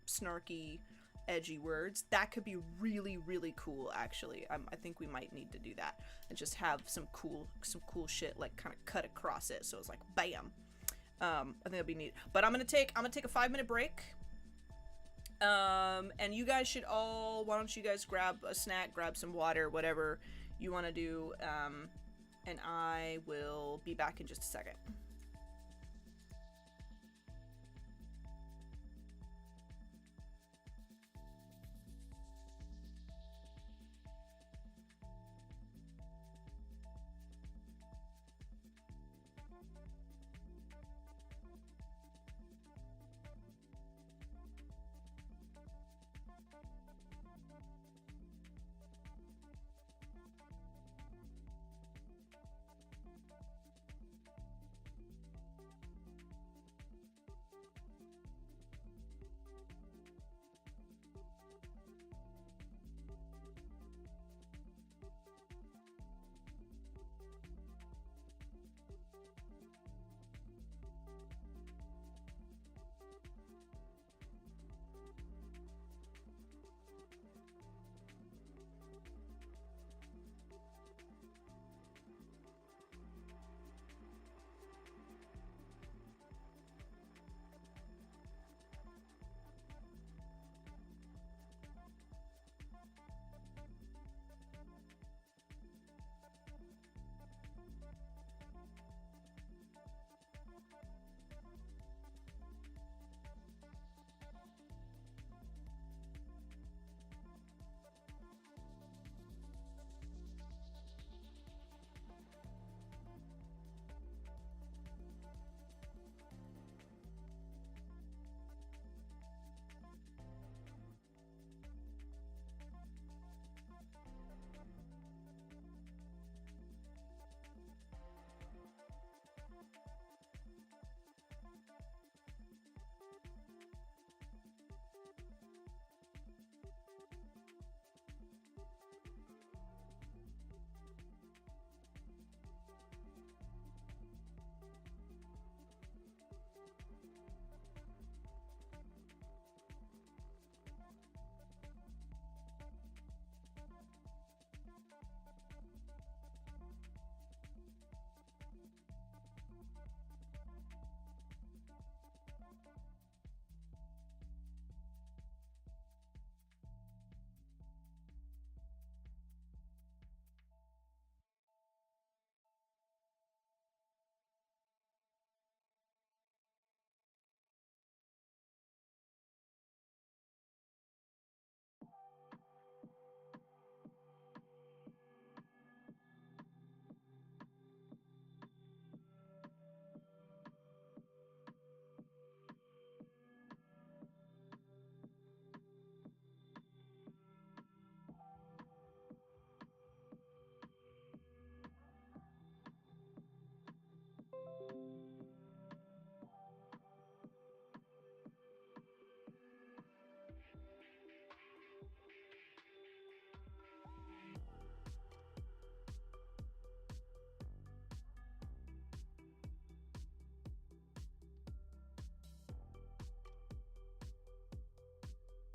snarky, edgy words. That could be really, really cool, actually. I think we might need to do that and just have some cool shit like kind of cut across it, so it's like bam. I think that'd be neat. But I'm gonna take a 5-minute break. And you guys should all, why don't you guys grab a snack, grab some water, whatever you want to do. And I will be back in just a second.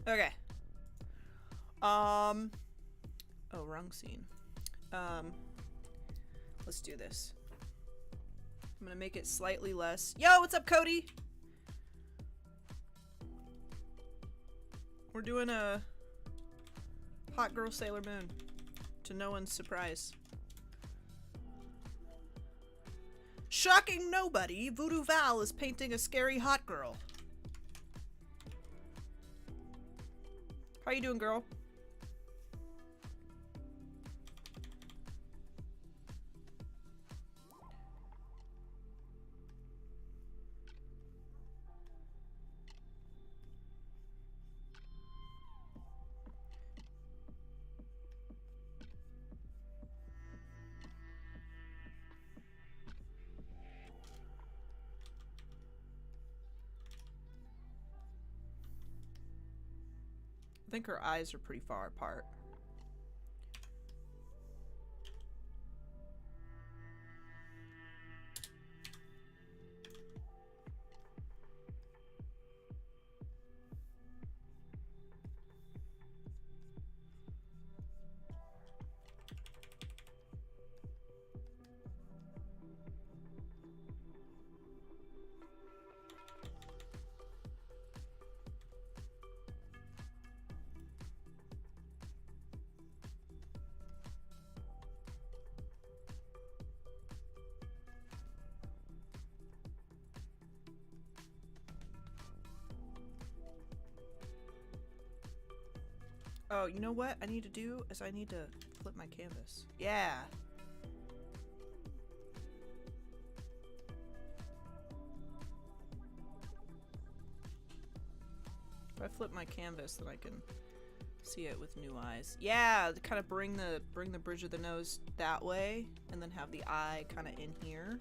Okay. Oh, wrong scene. Let's do this. I'm gonna make it slightly less. Yo, what's up, Cody? We're doing a Hot Girl Sailor Moon, to no one's surprise. Shocking nobody, voodoo.val is painting a scary hot girl. How you doing, girl? I think her eyes are pretty far apart. Oh, you know what I need to do is I need to flip my canvas. Yeah. If I flip my canvas, then I can see it with new eyes. Yeah, to kind of bring the bridge of the nose that way, and then have the eye kind of in here.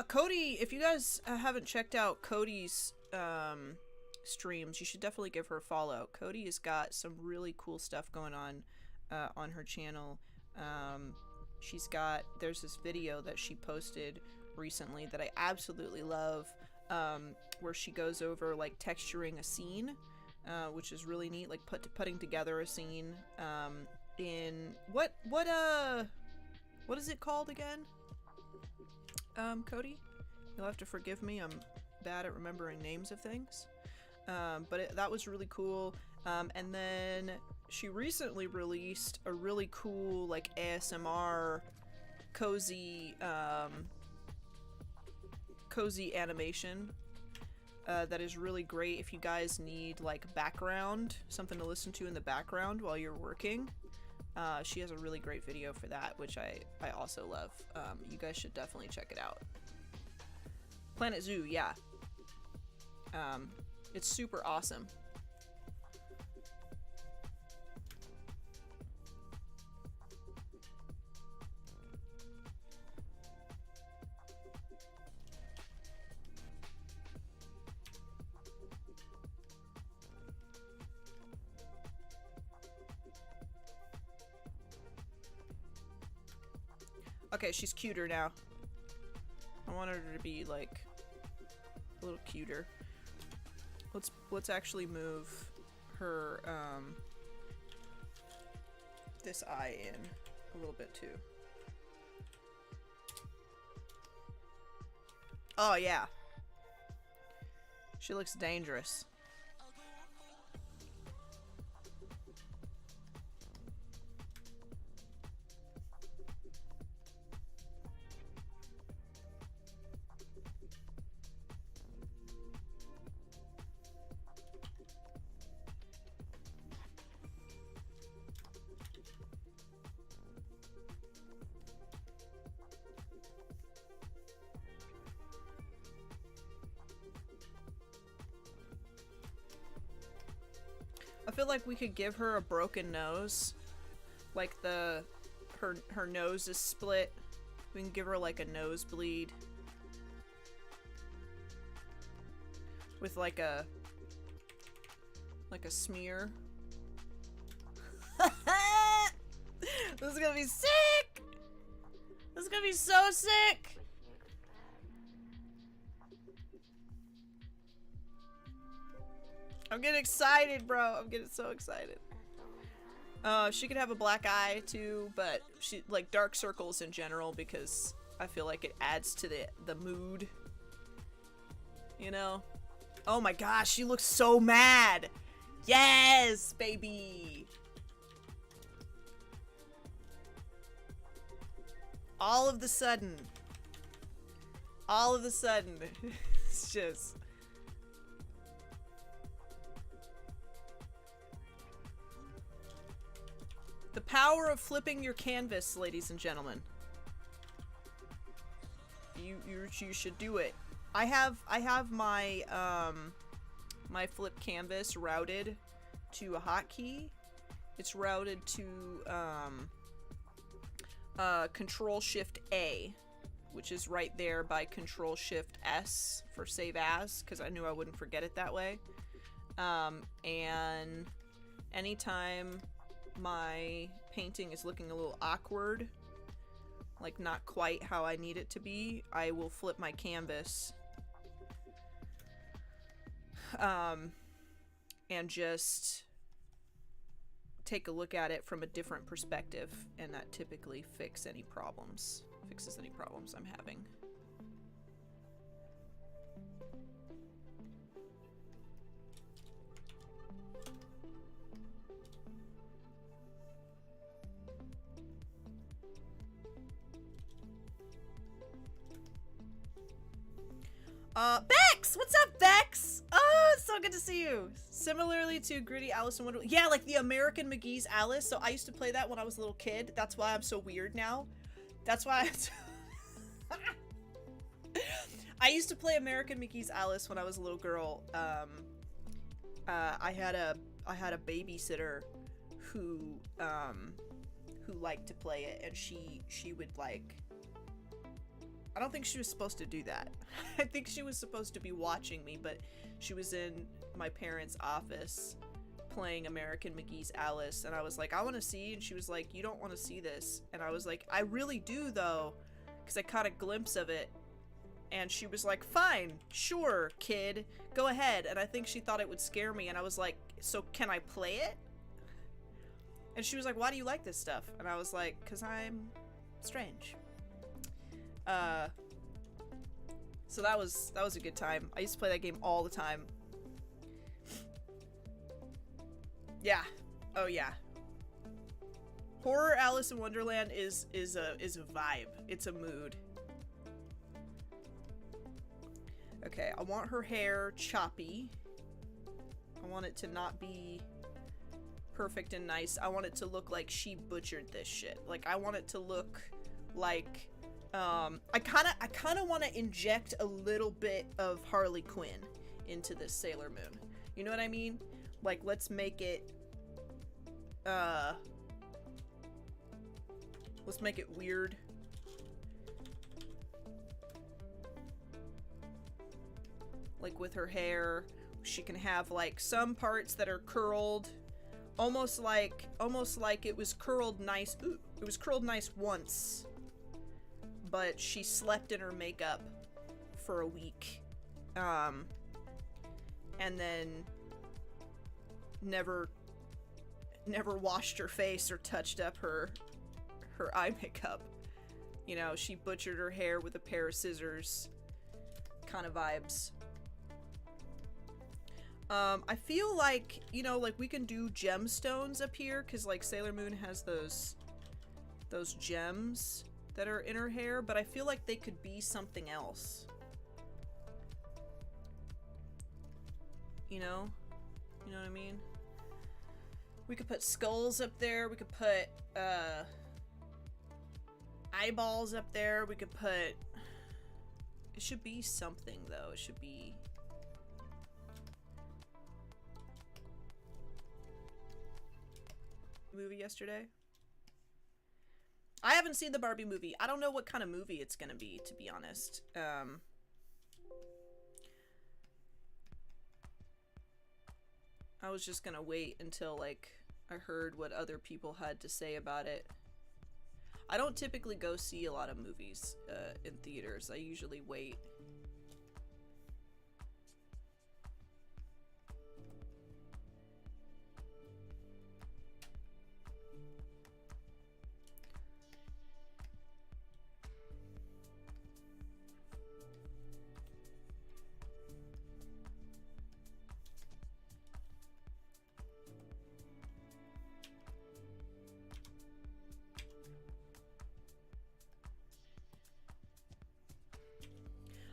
Cody, if you guys haven't checked out Cody's streams, you should definitely give her a follow. Cody has got some really cool stuff going on her channel. There's this video that she posted recently that I absolutely love, where she goes over like texturing a scene, which is really neat, like putting together a scene in what is it called again? Cody, you'll have to forgive me, I'm bad at remembering names of things. But that was really cool. And then she recently released a really cool like ASMR cozy animation that is really great if you guys need like background, something to listen to in the background while you're working. She has a really great video for that, which I also love. You guys should definitely check it out. Planet Zoo, yeah. It's super awesome. Okay, she's cuter now. I want her to be like a little cuter. Let's actually move her this eye in a little bit too. Oh yeah. She looks dangerous. feel like we could give her a broken nose. Like her nose is split. We can give her like a nosebleed. With like a smear. This is gonna be sick! This is gonna be so sick! I'm getting excited, bro. I'm getting so excited. She could have a black eye too, but she like dark circles in general because I feel like it adds to the mood. You know? Oh my gosh, she looks so mad! Yes, baby! All of the sudden, it's just... The power of flipping your canvas, ladies and gentlemen. You should do it. I have my my flip canvas routed to a hotkey. It's routed to Control Shift A, which is right there by Control Shift S for save as, because I knew I wouldn't forget it that way. And anytime my painting is looking a little awkward, like not quite how I need it to be, I will flip my canvas and just take a look at it from a different perspective, and that typically fixes any problems I'm having. Bex! What's up, Bex? Oh, it's so good to see you. Similarly to Gritty Alice in Wonderland. Yeah, like the American McGee's Alice. So I used to play that when I was a little kid. That's why I'm so weird now. That's why I'm so I used to play American McGee's Alice when I was a little girl. I had a babysitter who liked to play it, and she would like... I don't think she was supposed to do that. I think she was supposed to be watching me, but she was in my parents' office playing American McGee's Alice, and I was like, I want to see, and she was like, you don't want to see this. And I was like, I really do though, because I caught a glimpse of it. And she was like, fine, sure, kid, go ahead. And I think she thought it would scare me, and I was like, so can I play it? And she was like, why do you like this stuff? And I was like, because I'm strange. So that was a good time. I used to play that game all the time. Yeah. Oh yeah. Horror Alice in Wonderland is a vibe. It's a mood. Okay, I want her hair choppy. I want it to not be perfect and nice. I want it to look like she butchered this shit. Like, I want it to look like I kind of want to inject a little bit of Harley Quinn into this Sailor Moon. You know what I mean? Like, let's make it weird. Like with her hair, she can have like some parts that are curled, almost like it was curled nice. Ooh, it was curled nice once. But she slept in her makeup for a week, and then never washed her face or touched up her eye makeup. You know, she butchered her hair with a pair of scissors, kind of vibes. I feel like, you know, like we can do gemstones up here, because like Sailor Moon has those gems that are in her hair, but I feel like they could be something else. You know? You know what I mean? We could put skulls up there. We could put eyeballs up there. We could put... It should be something, though. It should be... movie yesterday. I haven't seen the Barbie movie. I don't know what kind of movie it's gonna be, to be honest. I was just gonna wait until, like, I heard what other people had to say about it. I don't typically go see a lot of movies in theaters. I usually wait.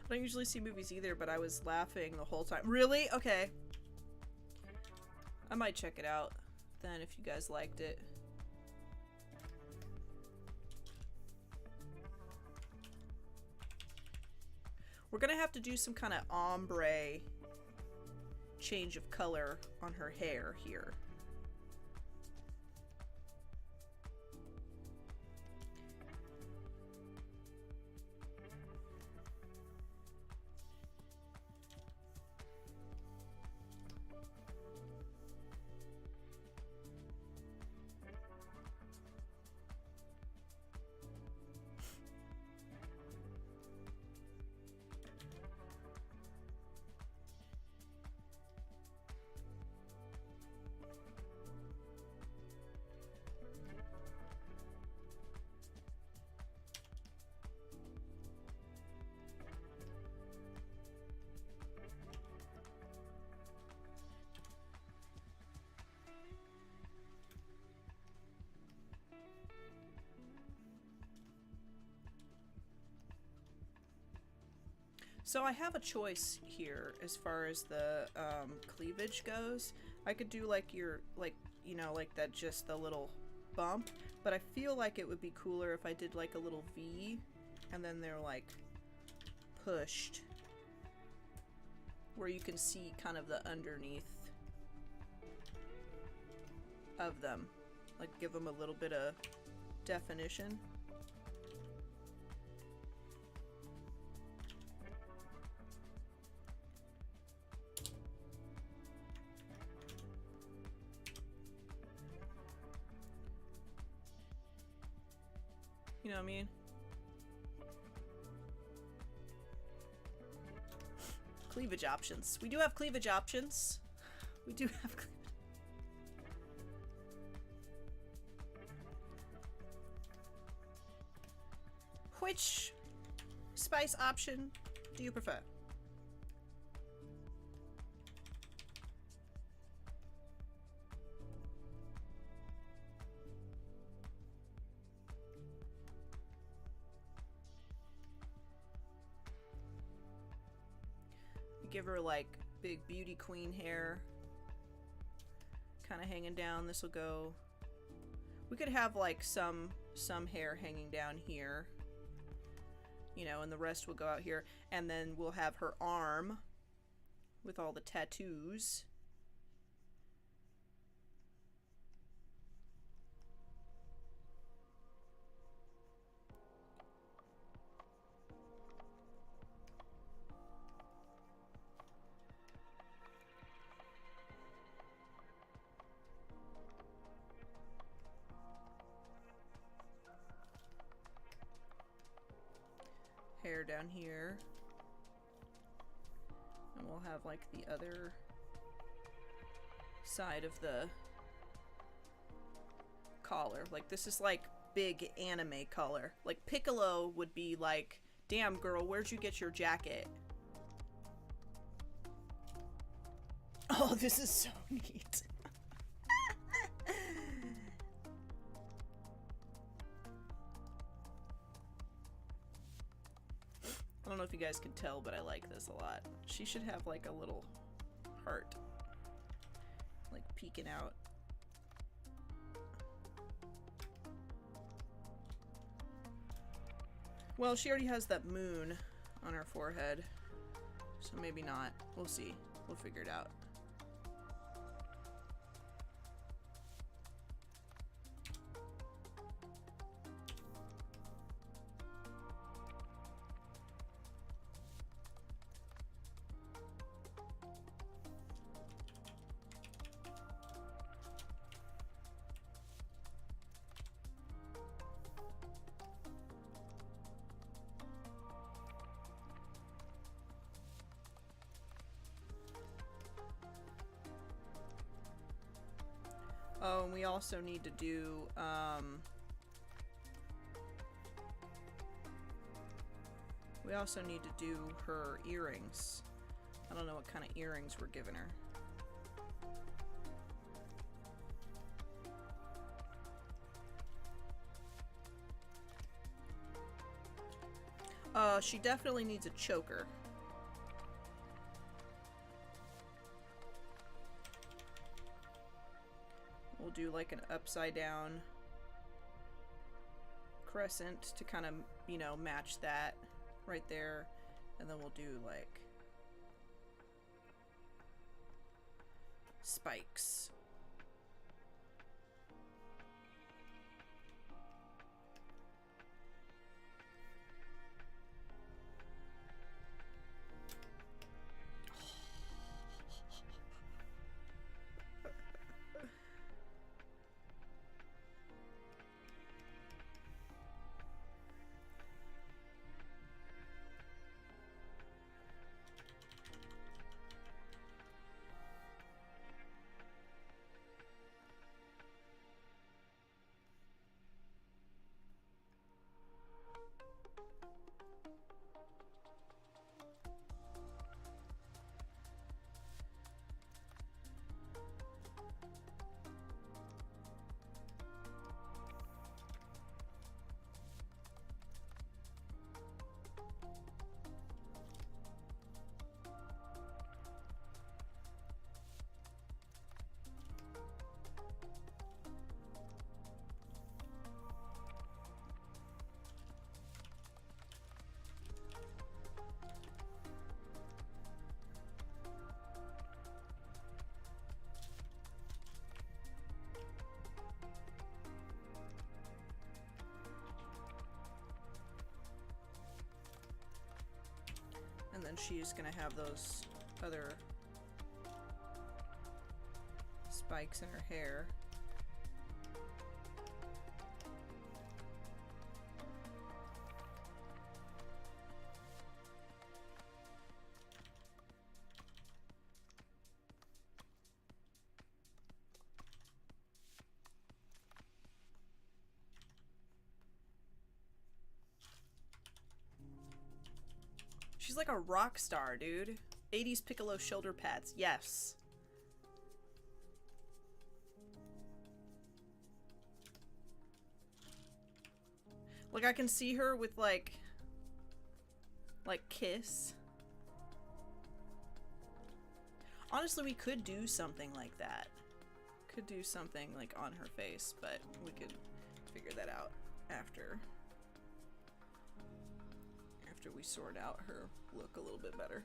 I don't usually see movies either, but I was laughing the whole time. Really? Okay. I might check it out then if you guys liked it. We're gonna have to do some kind of ombre change of color on her hair here. So I have a choice here as far as the cleavage goes. I could do like your, like, you know, like that, just the little bump, but I feel like it would be cooler if I did like a little V and then they're like pushed where you can see kind of the underneath of them, like give them a little bit of definition. You know what I mean? Cleavage options. We do have cleavage options. We do have cleavage. Which spice option do you prefer? Give her like big beauty queen hair kind of hanging down. This will go, we could have like some hair hanging down here, you know, and the rest will go out here, and then we'll have her arm with all the tattoos. Hair down here, and we'll have like the other side of the collar. Like this is like big anime color. Like Piccolo would be like, damn girl, where'd you get your jacket? Oh, this is so neat. I don't know if you guys can tell, but I like this a lot. She should have like a little heart, like peeking out. Well, she already has that moon on her forehead, so maybe not. We'll see. We'll figure it out. Oh, and we also need to do, we also need to do her earrings. I don't know what kind of earrings we're giving her. She definitely needs a choker. We'll do like an upside down crescent to kind of, you know, match that right there. And then we'll do like spikes. And then she's gonna have those other spikes in her hair. She's like a rock star, dude. 80s Piccolo shoulder pads, yes. Like, I can see her with, like Kiss. Honestly, we could do something like that. Could do something, like, on her face, but we could figure that out after we sort out her look a little bit better.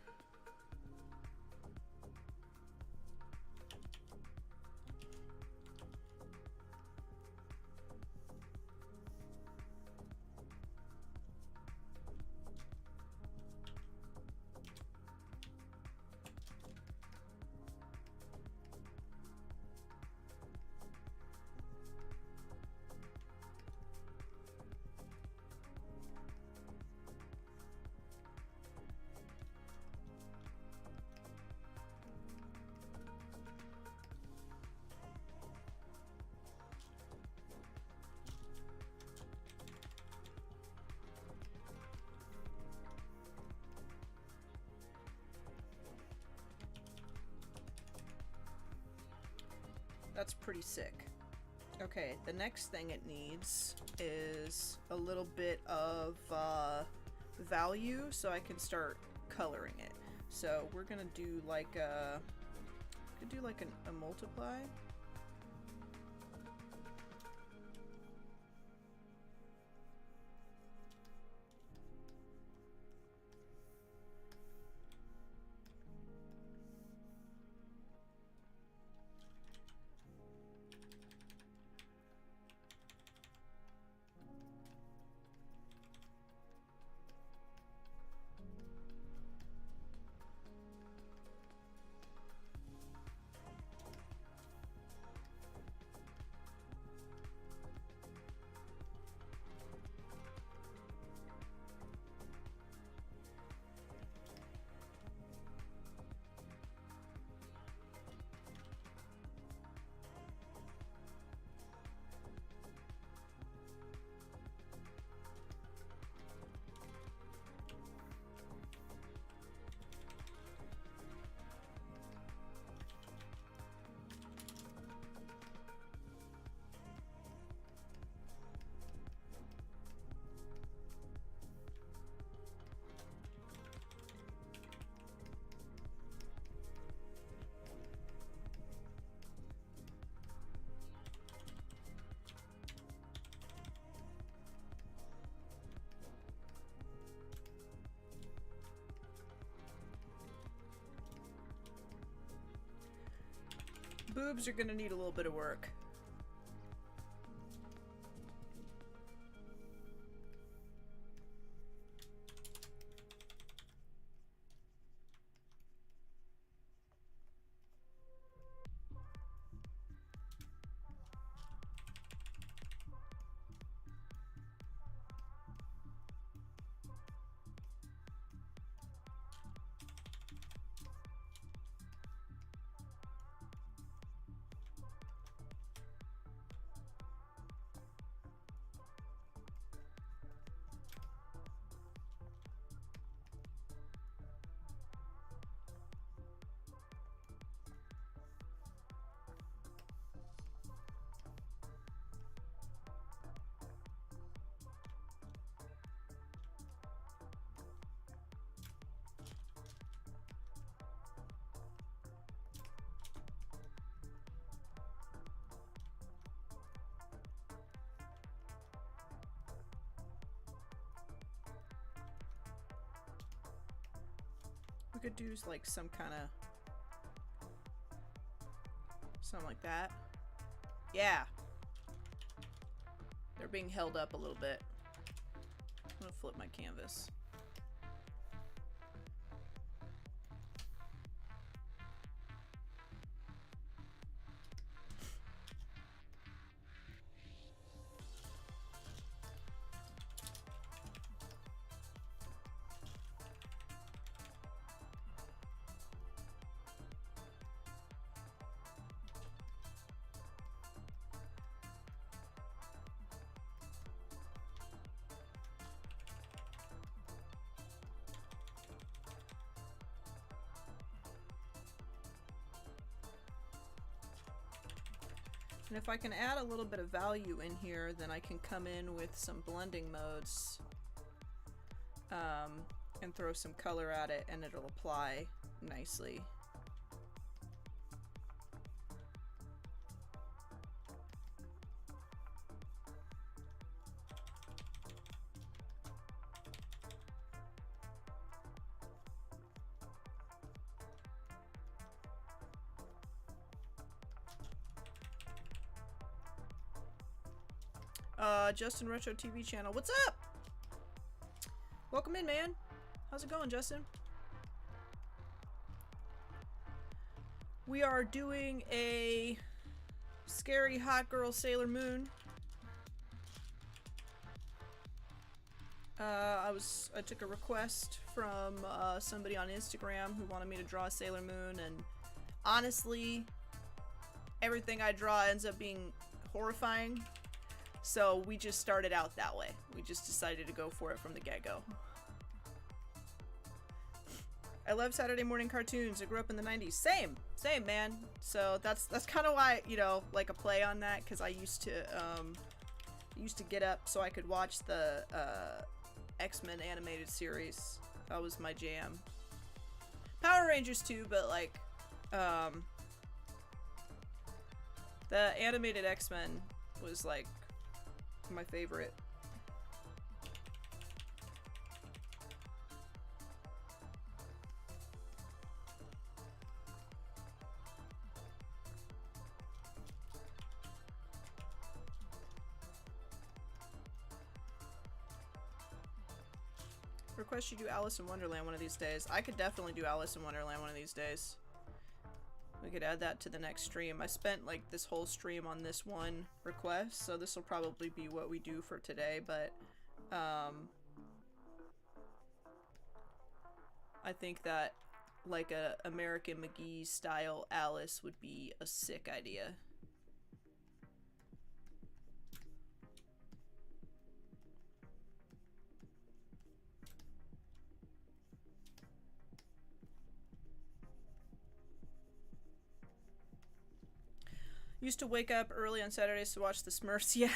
That's pretty sick. Okay, the next thing it needs is a little bit of value so I can start coloring it. So we're gonna do like a multiply. boobs are gonna need a little bit of work. We could do like some kind of something like that. Yeah. They're being held up a little bit. I'm gonna flip my canvas. And if I can add a little bit of value in here, then I can come in with some blending modes and throw some color at it, and it'll apply nicely. Justin Retro TV channel. What's up? Welcome in, man. How's it going, Justin? We are doing a scary hot girl Sailor Moon. I took a request from somebody on Instagram who wanted me to draw a Sailor Moon, and honestly, everything I draw ends up being horrifying. So we just started out that way. We just decided to go for it from the get-go. I love Saturday morning cartoons. I grew up in the 90s. Same, man. So that's kind of why, you know, like a play on that, because I used to get up so I could watch the X-Men animated series. That was my jam. Power Rangers too, but like the animated X-Men was like my favorite. Request you do Alice in Wonderland one of these days. I could definitely do Alice in Wonderland one of these days. We could add that to the next stream. I spent like this whole stream on this one request, so this will probably be what we do for today, but I think that like a American McGee style Alice would be a sick idea. Used to wake up early on Saturdays to watch the Smurfs. Yeah.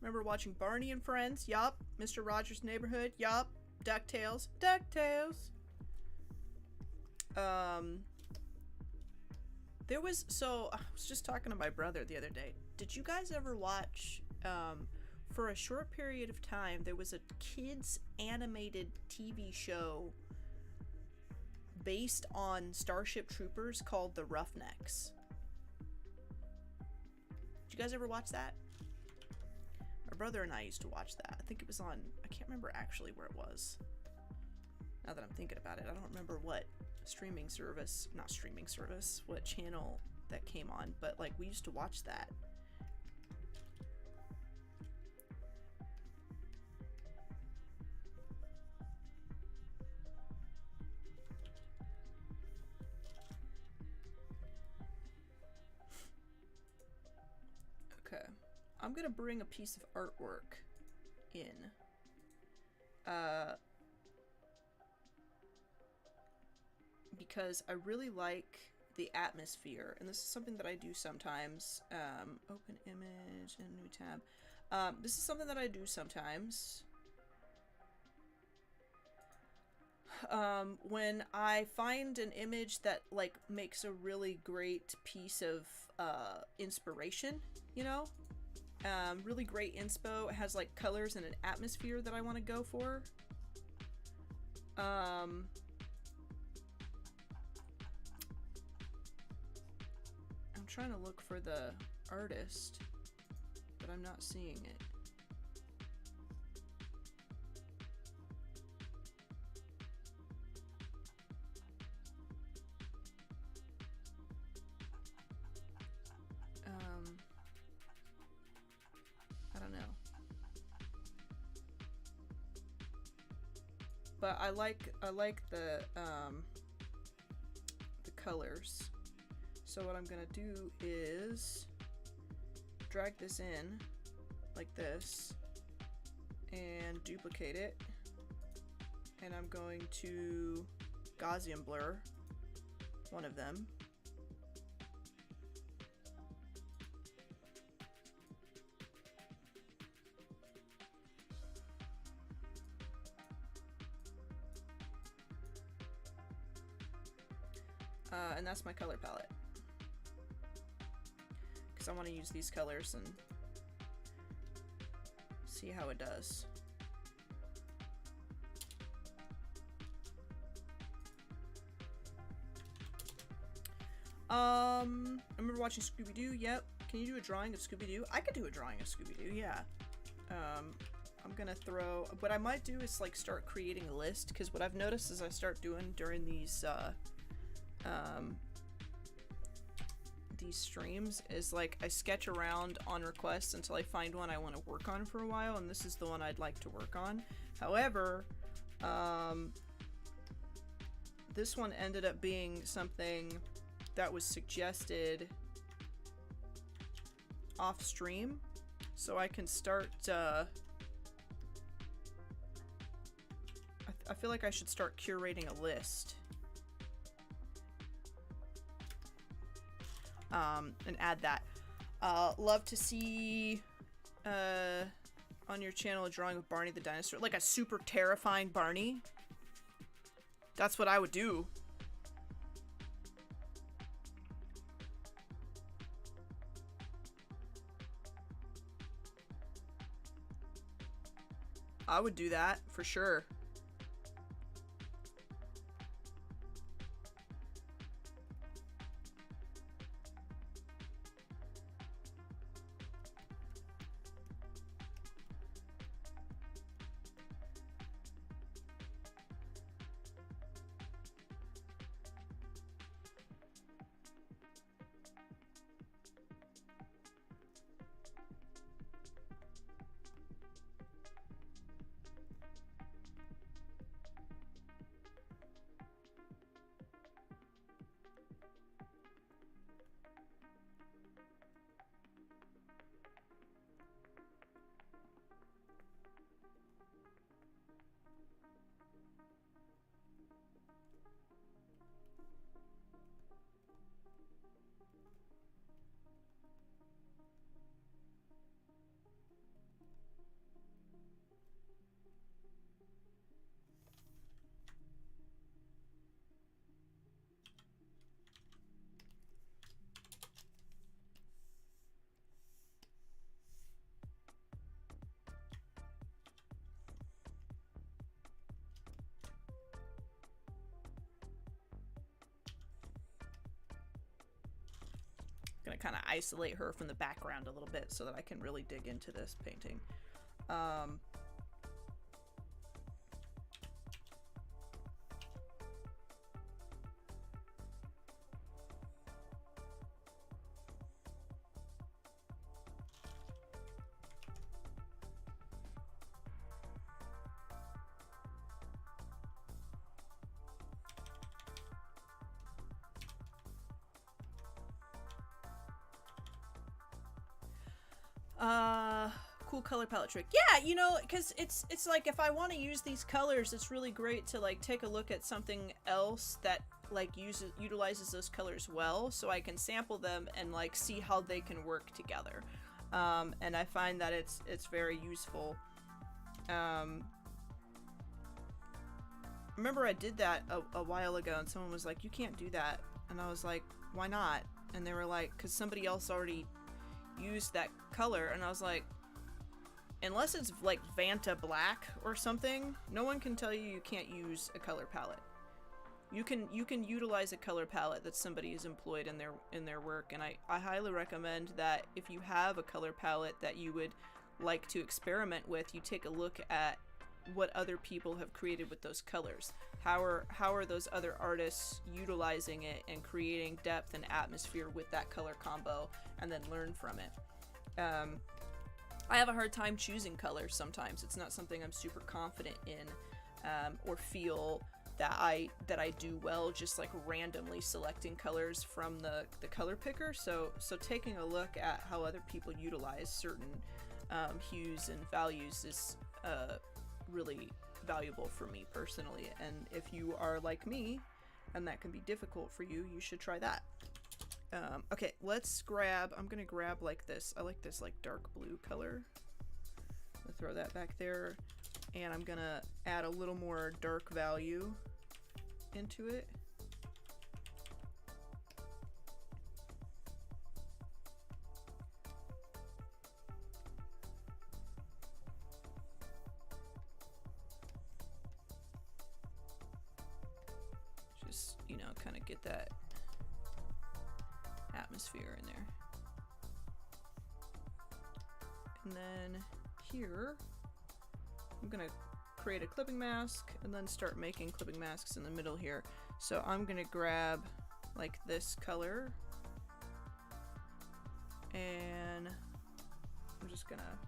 Remember watching Barney and Friends? Yup. Mr. Rogers' Neighborhood? Yup. DuckTales. DuckTales. There was, so I was just talking to my brother the other day. Did you guys ever watch, for a short period of time, there was a kids animated TV show based on Starship Troopers called The Roughnecks? Did you guys ever watch that? My brother and I used to watch that. I think it was on, I can't remember actually where it was. Now that I'm thinking about it, I don't remember what streaming service, not streaming service, what channel that came on, but like we used to watch that. Okay, I'm gonna bring a piece of artwork in. Because I really like the atmosphere, and this is something that I do sometimes. Open image and new tab. This is something that I do sometimes. When I find an image that like makes a really great piece of inspiration, you know, really great inspo. It has like colors and an atmosphere that I want to go for. I'm trying to look for the artist, but I'm not seeing it. I don't know. But I like the colors. So what I'm gonna do is drag this in like this and duplicate it, and I'm going to Gaussian blur one of them. And that's my color palette. Because I want to use these colors and see how it does. I remember watching Scooby-Doo. Yep. Can you do a drawing of Scooby-Doo? I could do a drawing of Scooby-Doo, yeah. I'm gonna throw... What I might do is like start creating a list, because what I've noticed is I start doing during these streams is like I sketch around on requests until I find one I want to work on for a while, and this is the one I'd like to work on. However, this one ended up being something that was suggested off stream, so I can start I feel like I should start curating a list. And add that. Love to see on your channel a drawing of Barney the dinosaur, like a super terrifying Barney. That's what I would do. I would do that for sure. gonna kind of isolate her from the background a little bit so that I can really dig into this painting. Cool color palette trick. Yeah, you know, because it's like if I want to use these colors, it's really great to like take a look at something else that like utilizes those colors well, so I can sample them and like see how they can work together. And I find that it's very useful. Remember I did that a while ago, and someone was like, "You can't do that," and I was like, "Why not?" And they were like, "Because somebody else already used that color," and I was like, unless it's like Vanta Black or something, no one can tell you you can't use a color palette. You can utilize a color palette that somebody has employed in their work, and I highly recommend that if you have a color palette that you would like to experiment with, you take a look at what other people have created with those colors. How are those other artists utilizing it and creating depth and atmosphere with that color combo, and then learn from it. I have a hard time choosing colors sometimes. It's not something I'm super confident in, or feel that I do well just like randomly selecting colors from the color picker. So taking a look at how other people utilize certain hues and values is really valuable for me personally. And if you are like me and that can be difficult for you, you should try that. Okay, I'm gonna grab like this. I like this like dark blue color. I'll throw that back there, and I'm gonna add a little more dark value into it. Just, you know, kind of get that atmosphere in there. And then here, I'm gonna create a clipping mask and then start making clipping masks in the middle here. So I'm gonna grab like this color, and I'm just gonna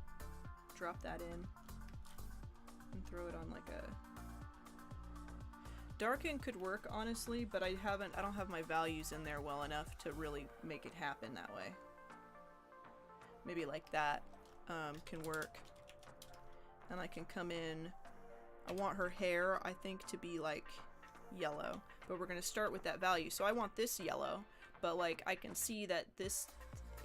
drop that in and throw it on like a darken could work honestly, but I don't have my values in there well enough to really make it happen that way. Maybe like that can work. And I can come in, I want her hair, I think, to be like yellow, but we're gonna start with that value. So I want this yellow, but like I can see that this,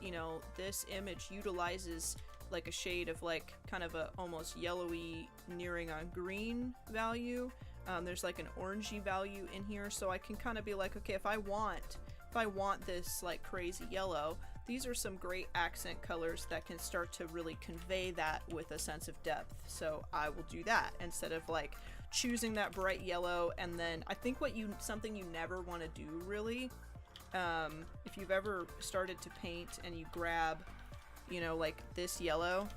you know, this image utilizes like a shade of like kind of a almost yellowy nearing on green value. There's like an orangey value in here, so I can kind of be like, okay, if I want this like crazy yellow, these are some great accent colors that can start to really convey that with a sense of depth. So I will do that instead of like choosing that bright yellow. And then I think something you never want to do really, if you've ever started to paint and you grab, you know, like this yellow,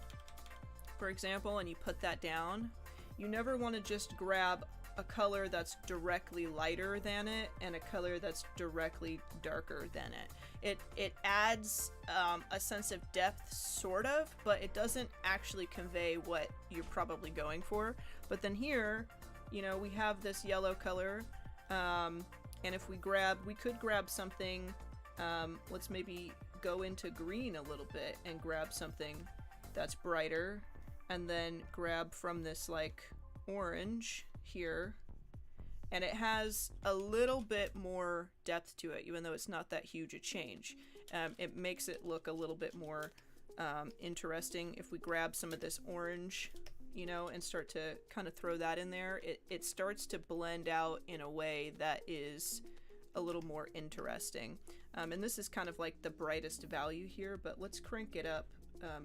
for example, and you put that down, you never want to just grab a color that's directly lighter than it and a color that's directly darker than it. It adds a sense of depth, sort of, but it doesn't actually convey what you're probably going for. But then here, you know, we have this yellow color, and if we could grab something, let's maybe go into green a little bit and grab something that's brighter, and then grab from this like orange here, and it has a little bit more depth to it, even though it's not that huge a change. It makes it look a little bit more interesting. If we grab some of this orange, you know, and start to kind of throw that in there, it starts to blend out in a way that is a little more interesting. And this is kind of like the brightest value here, but let's crank it up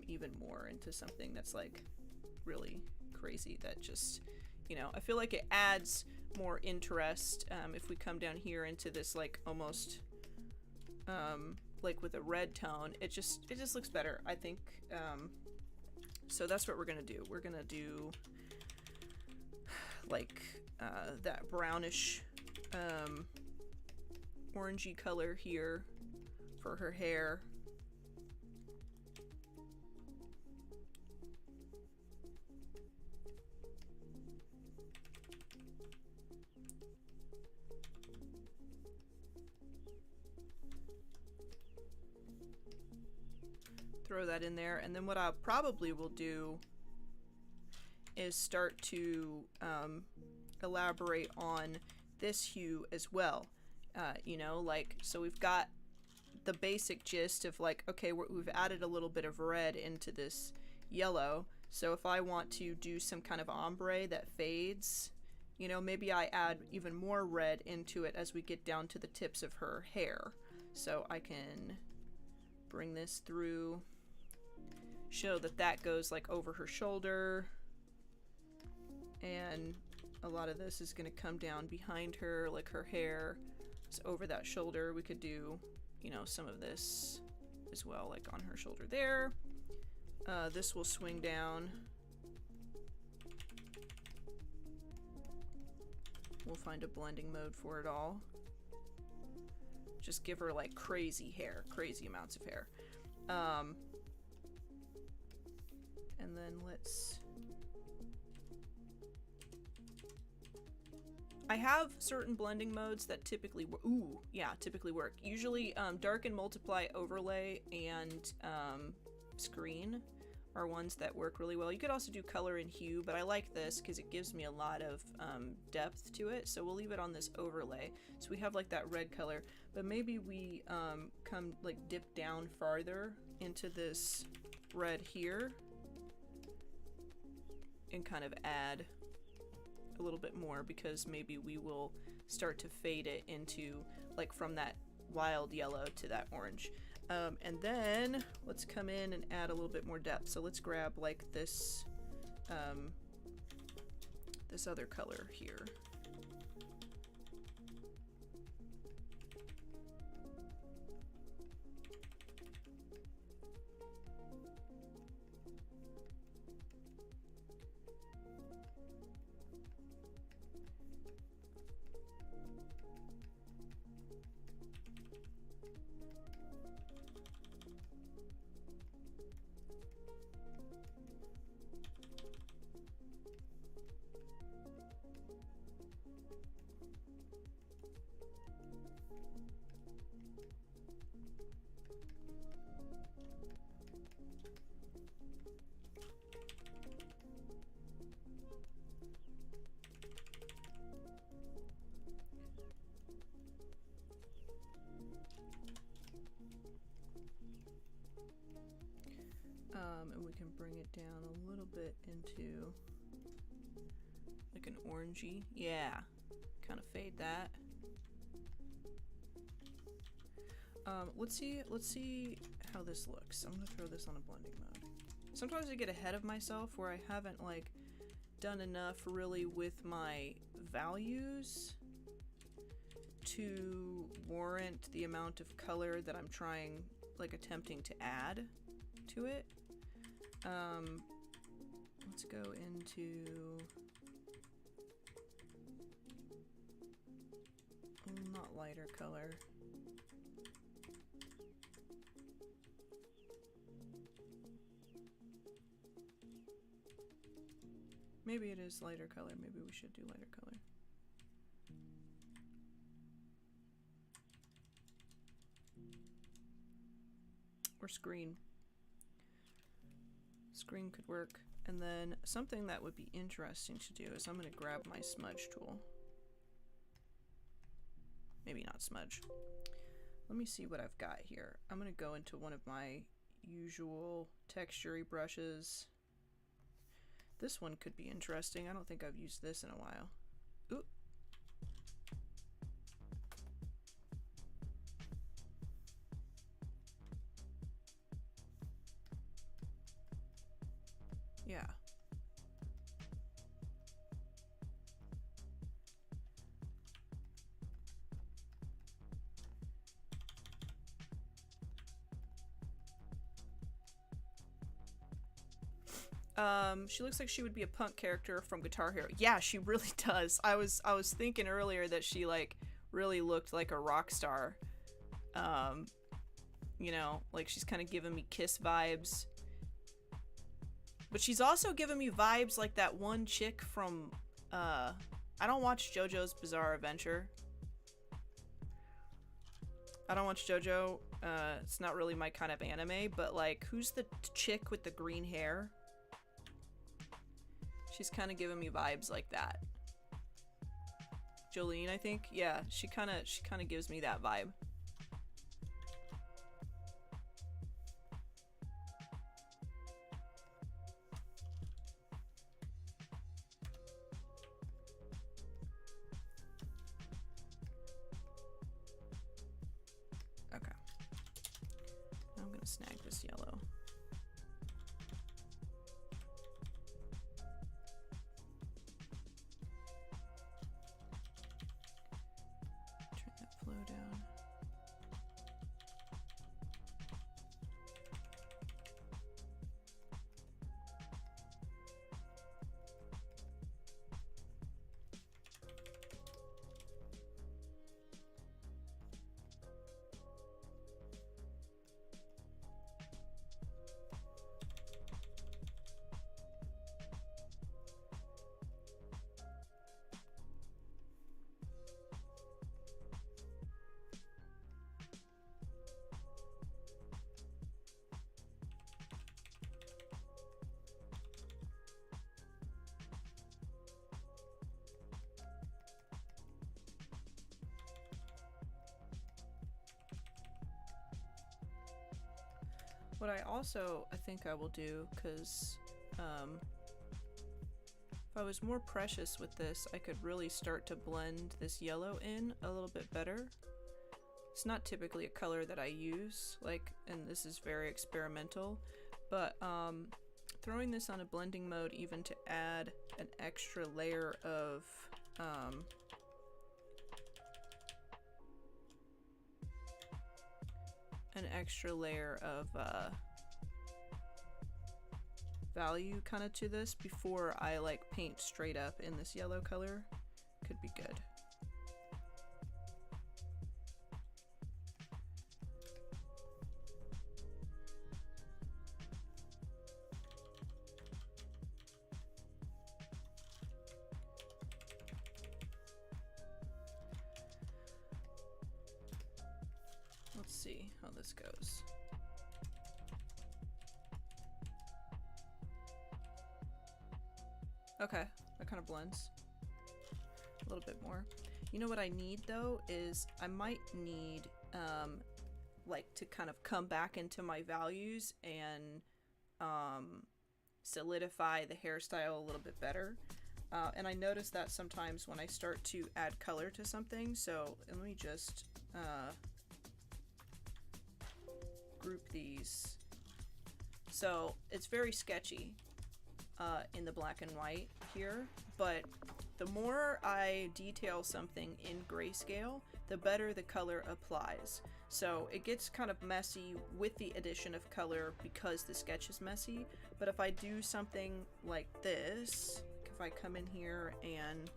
even more into something that's like really crazy, that just, you know, I feel like it adds more interest if we come down here into this like almost like with a red tone, it just looks better, I think. So that's what we're gonna do. We're gonna do like that brownish orangey color here for her hair. Throw that in there, and then what I probably will do is start to elaborate on this hue as well. You know, like, so we've got the basic gist of like, okay, we've added a little bit of red into this yellow, so if I want to do some kind of ombre that fades, you know, maybe I add even more red into it as we get down to the tips of her hair. So I can bring this through, show that that goes like over her shoulder, and a lot of this is going to come down behind her, like her hair is over that shoulder. We could do, you know, some of this as well, like on her shoulder there. This will swing down. We'll find a blending mode for it all. Just give her like crazy hair, crazy amounts of hair. And then let's... I have certain blending modes that typically typically work. Usually darken, multiply, overlay, and screen are ones that work really well. You could also do color and hue, but I like this because it gives me a lot of depth to it, so we'll leave it on this overlay. So we have like that red color, but maybe we come like dip down farther into this red here and kind of add a little bit more, because maybe we will start to fade it into like from that wild yellow to that orange. And then let's come in and add a little bit more depth. So let's grab like this this other color here. And we can bring it down a little bit into like an orangey. Yeah, kind of fade that. Let's see how this looks. I'm gonna throw this on a blending mode. Sometimes I get ahead of myself where I haven't like done enough really with my values to warrant the amount of color that I'm attempting to add to it. Let's go into not lighter color. Maybe it is lighter color. Maybe we should do lighter color. Or screen. Screen could work. And then something that would be interesting to do is I'm going to grab my smudge tool. Maybe not smudge. Let me see what I've got here. I'm going to go into one of my usual texture-y brushes. This one could be interesting. I don't think I've used this in a while. Ooh. Yeah. She looks like she would be a punk character from Guitar Hero. Yeah, she really does. I was thinking earlier that she like really looked like a rock star. You know, like she's kind of giving me Kiss vibes. But she's also giving me vibes like that one chick from I don't watch JoJo's Bizarre Adventure. I don't watch JoJo. It's not really my kind of anime, but like who's the chick with the green hair? She's kind of giving me vibes like that. Jolene, I think. Yeah, she kind of gives me that vibe. Okay. I'm gonna snag this yellow. Turn that flow down. What I think I will do, because if I was more precious with this, I could really start to blend this yellow in a little bit better. It's not typically a color that I use, like, and this is very experimental, but throwing this on a blending mode even to add an extra layer of value kind of to this before I like paint straight up in this yellow color could be good. Let's see how this goes. Okay, that kind of blends a little bit more. You know what I need though is I might need like to kind of come back into my values and solidify the hairstyle a little bit better. And I notice that sometimes when I start to add color to something. So let me just group these. So it's very sketchy in the black and white here, but the more I detail something in grayscale, the better the color applies. So it gets kind of messy with the addition of color because the sketch is messy, but if I do something like this, if I come in here and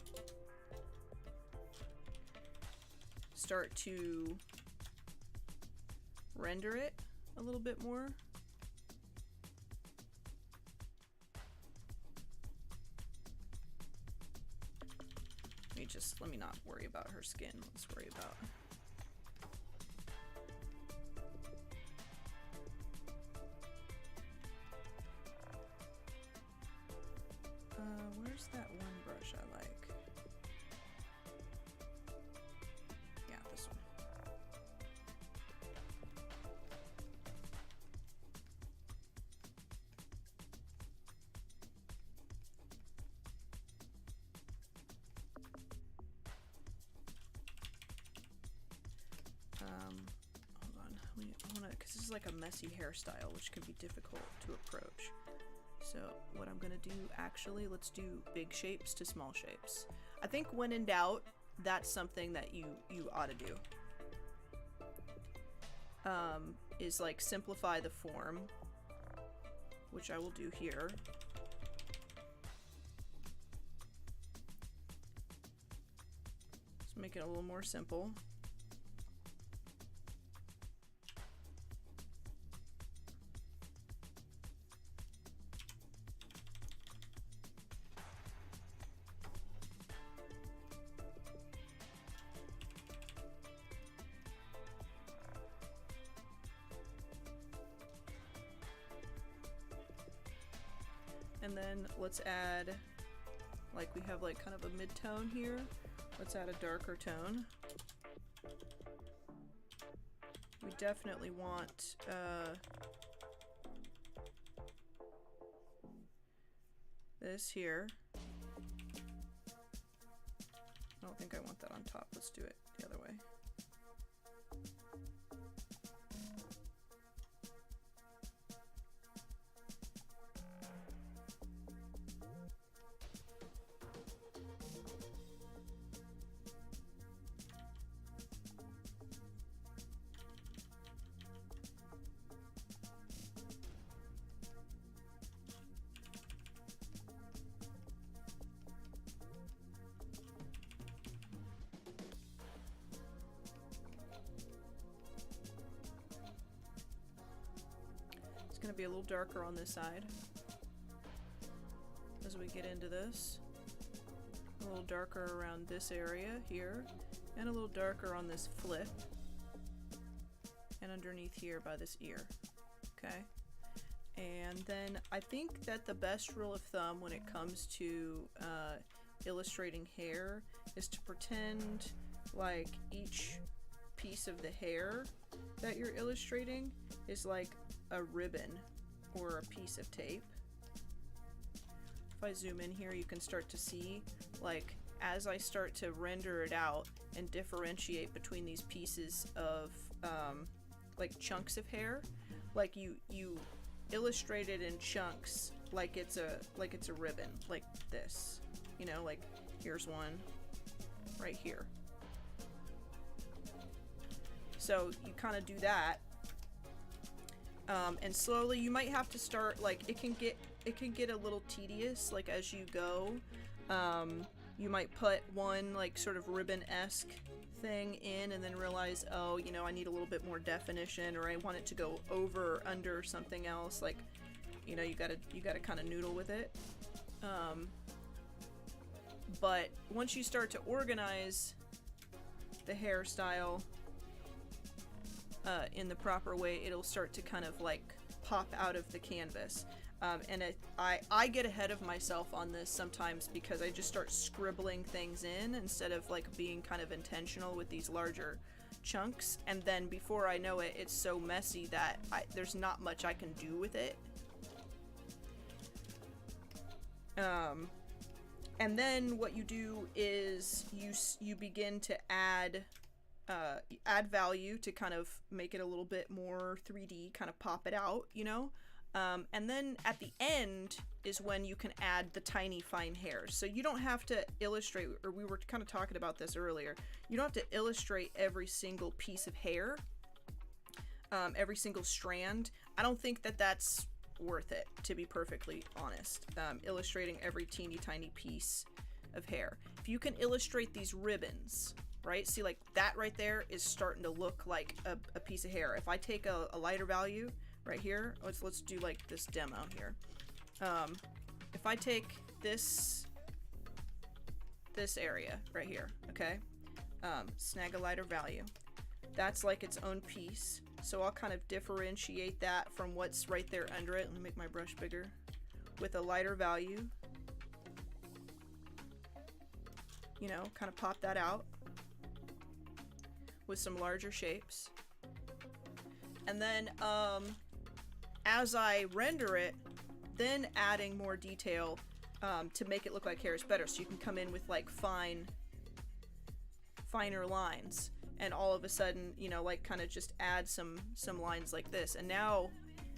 start to render it a little bit more, let me not worry about her skin. Let's worry about where's that one brush I like? Yeah, this one. Hold on. I wanna, because this is like a messy hairstyle, which can be difficult to approach. So what I'm gonna do, actually, let's do big shapes to small shapes. I think when in doubt, that's something that you ought to do. Is like simplify the form, which I will do here. Make it a little more simple. And then let's add, like we have like kind of a mid-tone here. Let's add a darker tone. We definitely want this here. I don't think I want that on top. Let's do it the other way. It's going to be a little darker on this side as we get into this. A little darker around this area here, and a little darker on this flip, and underneath here by this ear. Okay? And then I think that the best rule of thumb when it comes to illustrating hair is to pretend like each piece of the hair that you're illustrating is like a ribbon or a piece of tape. If I zoom in here, you can start to see, like, as I start to render it out and differentiate between these pieces of like chunks of hair, like you illustrate it in chunks, like it's a ribbon, like this, you know, like here's one right here. So you kind of do that. And slowly you might have to start, like, it can get a little tedious, like as you go. You might put one like sort of ribbon-esque thing in and then realize, oh, you know, I need a little bit more definition, or I want it to go over or under something else. Like, you know, you gotta kind of noodle with it. But once you start to organize the hairstyle in the proper way, it'll start to kind of like pop out of the canvas. And I get ahead of myself on this sometimes because I just start scribbling things in instead of like being kind of intentional with these larger chunks, and then before I know it, it's so messy that there's not much I can do with it. And then what you do is you begin to add value to kind of make it a little bit more 3D, kind of pop it out, you know? And then at the end is when you can add the tiny fine hairs. So you don't have to illustrate, or we were kind of talking about this earlier, you don't have to illustrate every single piece of hair, every single strand. I don't think that that's worth it, to be perfectly honest, illustrating every teeny tiny piece of hair. If you can illustrate these ribbons, right? See, like that right there is starting to look like a piece of hair. If I take a lighter value right here, let's do like this demo here. If I take this area right here, okay, snag a lighter value, that's like its own piece. So I'll kind of differentiate that from what's right there under it. Let me make my brush bigger. With a lighter value, you know, kind of pop that out with some larger shapes. And then as I render it, then adding more detail to make it look like hair is better. So you can come in with like finer lines, and all of a sudden, you know, like kind of just add some lines like this, and now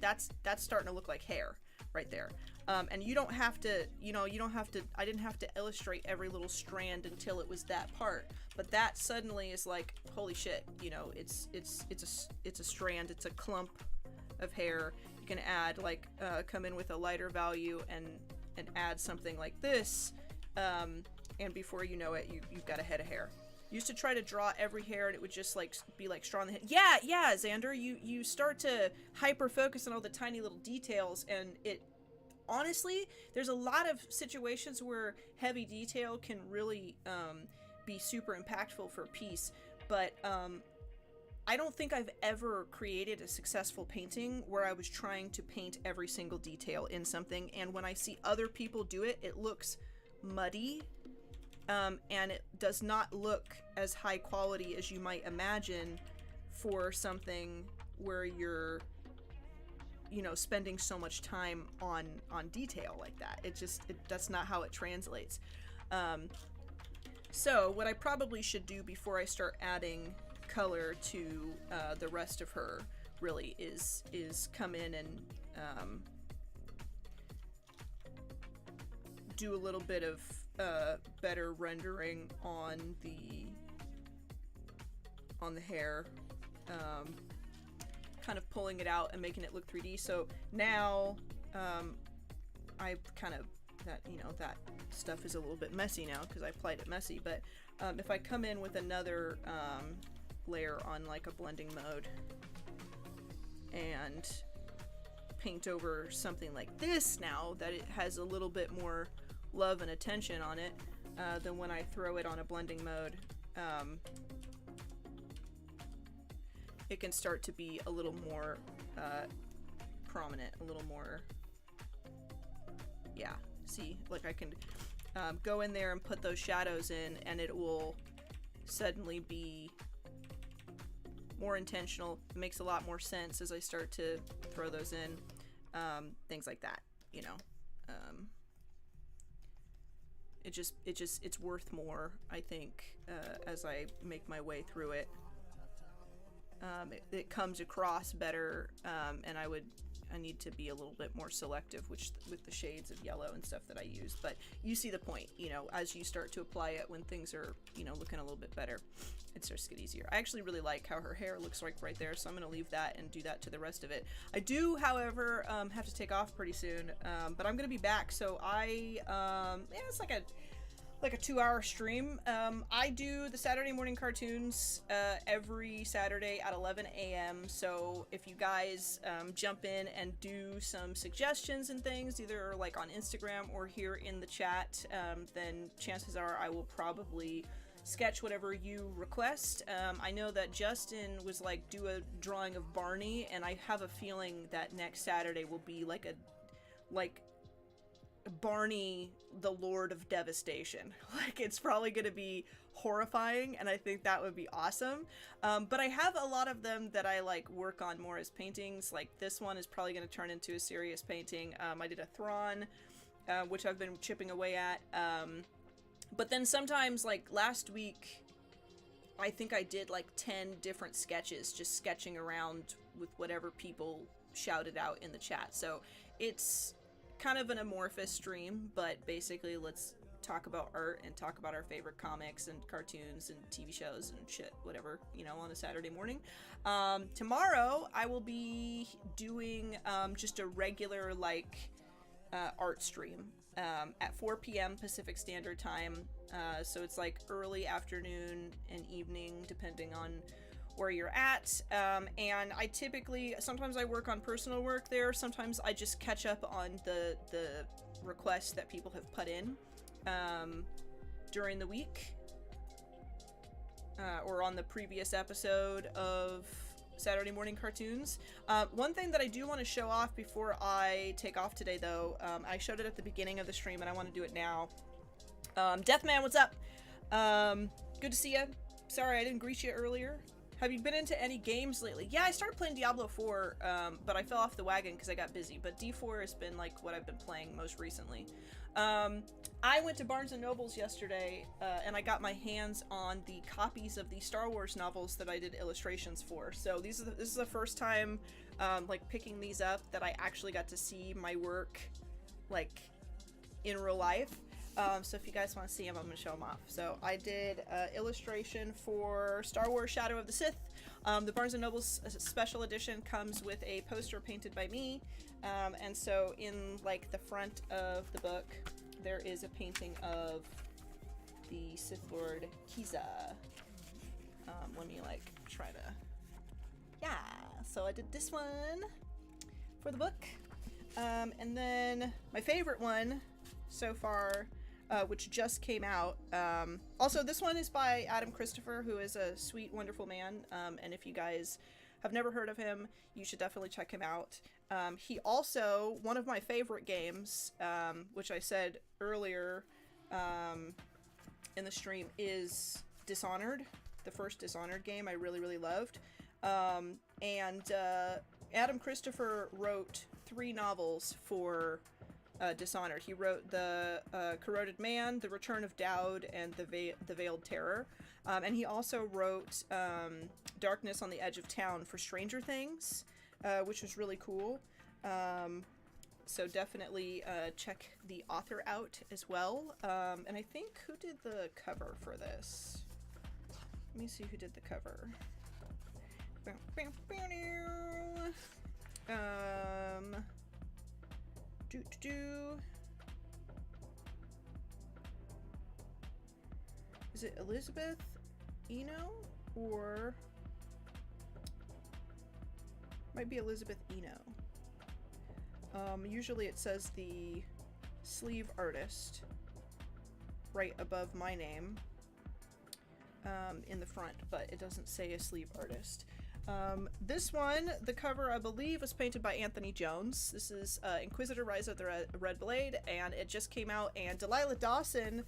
that's starting to look like hair right there. And you don't have to, you know, I didn't have to illustrate every little strand until it was that part, but that suddenly is like, holy shit, you know, it's a strand, it's a clump of hair. You can add like come in with a lighter value and add something like this, and before you know it, you've got a head of hair. used to try to draw every hair and it would just like be like straw in the head. Yeah, Xander, you start to hyper focus on all the tiny little details, and it honestly, there's a lot of situations where heavy detail can really be super impactful for a piece, but I don't think I've ever created a successful painting where I was trying to paint every single detail in something, and when I see other people do it, it looks muddy, and it does not look as high quality as you might imagine for something where you're, you know, spending so much time on detail like that. That's not how it translates. So what I probably should do before I start adding color to the rest of her really is come in and do a little bit of better rendering on the hair, kind of pulling it out and making it look 3D. So now I kind of, that, you know, that stuff is a little bit messy now because I applied it messy, but if I come in with another layer on like a blending mode and paint over something like this, now that it has a little bit more love and attention on it, than when I throw it on a blending mode, it can start to be a little more prominent, a little more, yeah, see, like I can go in there and put those shadows in and it will suddenly be more intentional. It makes a lot more sense as I start to throw those in, things like that, you know. It's worth more, I think, as I make my way through it. It comes across better, and I need to be a little bit more selective with the shades of yellow and stuff that I use, but you see the point, you know, as you start to apply it, when things are, you know, looking a little bit better, it starts to get easier. I actually really like how her hair looks like right there, so I'm going to leave that and do that to the rest of it. I do, however, have to take off pretty soon, but I'm going to be back, so it's like a 2-hour stream. I do the Saturday morning cartoons every Saturday at 11 a.m. So if you guys jump in and do some suggestions and things, either like on Instagram or here in the chat, then chances are I will probably sketch whatever you request. I know that Justin was like, do a drawing of Barney, and I have a feeling that next Saturday will be like Barney, the Lord of Devastation. Like, it's probably gonna be horrifying, and I think that would be awesome. But I have a lot of them that I like work on more as paintings. Like this one is probably gonna turn into a serious painting. I did a Thrawn, which I've been chipping away at. But then sometimes, like last week, I think I did like 10 different sketches, just sketching around with whatever people shouted out in the chat. So it's kind of an amorphous stream, but basically let's talk about art and talk about our favorite comics and cartoons and TV shows and shit, whatever, you know, on a Saturday morning. Tomorrow I will be doing just a regular like art stream at 4 p.m. Pacific Standard Time, so it's like early afternoon and evening depending on where you're at, and I typically, sometimes I work on personal work there, sometimes I just catch up on the requests that people have put in during the week, or on the previous episode of Saturday morning cartoons. One thing that I do want to show off before I take off today, though, I showed it at the beginning of the stream and I want to do it now. Deathman, what's up? Good to see you. Sorry I didn't greet you earlier. Have you been into any games lately? Yeah, I started playing Diablo 4, but I fell off the wagon because I got busy. But D4 has been like what I've been playing most recently. I went to Barnes & Noble's yesterday, and I got my hands on the copies of the Star Wars novels that I did illustrations for. So this is the first time, like picking these up, that I actually got to see my work, like, in real life. So if you guys want to see them, I'm going to show them off. So I did illustration for Star Wars Shadow of the Sith. The Barnes & Noble's special edition comes with a poster painted by me. And so in like the front of the book, there is a painting of the Sith Lord Kiza. Let me like try to, yeah, so I did this one for the book. And then my favorite one so far, which just came out. Also, this one is by Adam Christopher, who is a sweet, wonderful man. And if you guys have never heard of him, you should definitely check him out. He also, one of my favorite games, which I said earlier in the stream, is Dishonored. The first Dishonored game I really, really loved. And Adam Christopher wrote 3 novels for Dishonored. He wrote The Corroded Man, The Return of Dowd, and The Veiled Terror. And he also wrote Darkness on the Edge of Town for Stranger Things, which was really cool. So definitely check the author out as well. And I think, who did the cover for this? Let me see who did the cover. Is it Elizabeth Eno? Or might be Elizabeth Eno. Usually it says the sleeve artist right above my name in the front, but it doesn't say a sleeve artist. This one, the cover, I believe, was painted by Anthony Jones. This is Inquisitor Rise of the Red Blade, and it just came out, and Delilah Dawson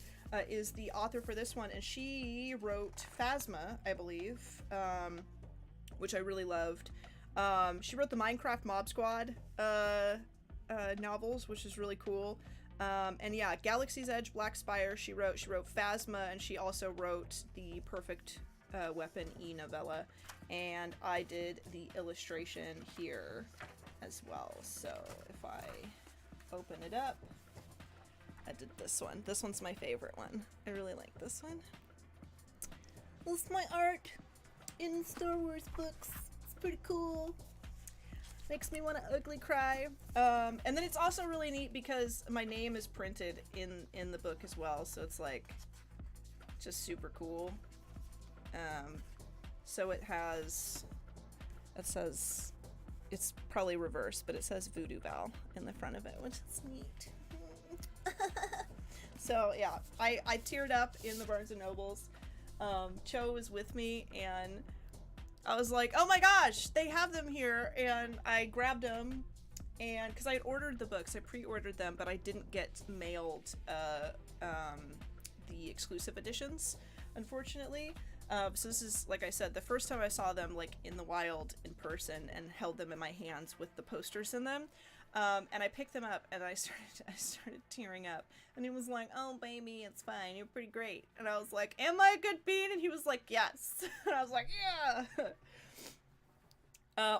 is the author for this one, and she wrote Phasma, I believe, which I really loved. She wrote the Minecraft Mob Squad novels, which is really cool. And yeah, Galaxy's Edge, Black Spire, she wrote Phasma, and she also wrote the Perfect Weapon e-novella, and I did the illustration here as well. So if I open it up, I did this one. This one's my favorite one. I really like this one. This is my art in Star Wars books. It's pretty cool. Makes me want to ugly cry. And then it's also really neat because my name is printed in the book as well, so it's like just super cool. So it says, it's probably reversed, but it says voodoo.val in the front of it, which is neat. So yeah, I teared up in the Barnes & Nobles. Cho was with me, and I was like, oh my gosh, they have them here, and I grabbed them, and because I had ordered the books, I pre-ordered them, but I didn't get mailed the exclusive editions, unfortunately. So this is, like I said, the first time I saw them like in the wild in person and held them in my hands with the posters in them. And I picked them up, and I started tearing up, and he was like, oh baby, it's fine, you're pretty great. And I was like, am I a good bean? And he was like, yes. And I was like, yeah.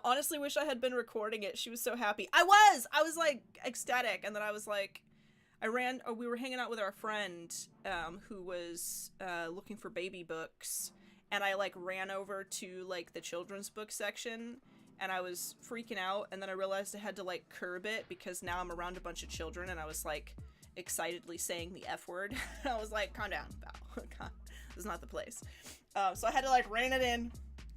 Honestly wish I had been recording it. She was so happy. I was like ecstatic. And then I was like, we were hanging out with our friend who was looking for baby books, and I like ran over to like the children's book section, and I was freaking out, and then I realized I had to like curb it because now I'm around a bunch of children, and I was like excitedly saying the F word. I was like, calm down, Val. This is not the place. So I had to like rein it in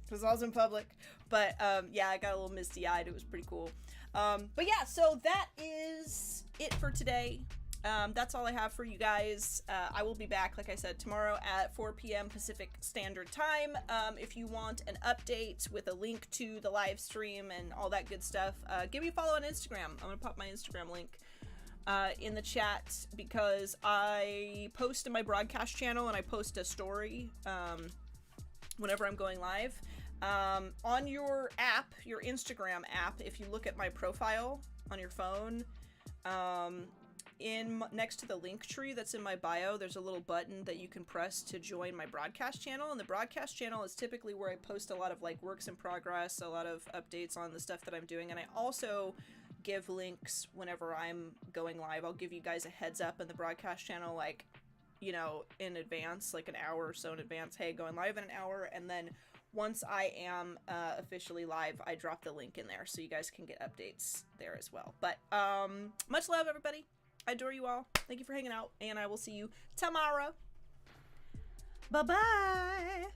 because I was in public. But yeah, I got a little misty-eyed. It was pretty cool. But yeah, so that is it for today. That's all I have for you guys. I will be back, like I said, tomorrow at 4 p.m. Pacific Standard Time. If you want an update with a link to the live stream and all that good stuff, give me a follow on Instagram. I'm going to pop my Instagram link in the chat because I post in my broadcast channel, and I post a story whenever I'm going live. On your app, your Instagram app, if you look at my profile on your phone, next to the link tree that's in my bio, there's a little button that you can press to join my broadcast channel, and the broadcast channel is typically where I post a lot of like works in progress, a lot of updates on the stuff that I'm doing, and I also give links whenever I'm going live. I'll give you guys a heads up in the broadcast channel, like, you know, in advance, like an hour or so in advance, hey, going live in an hour, and then once I am officially live, I drop the link in there so you guys can get updates there as well. But much love, everybody. I adore you all. Thank you for hanging out, and I will see you tomorrow. Bye-bye.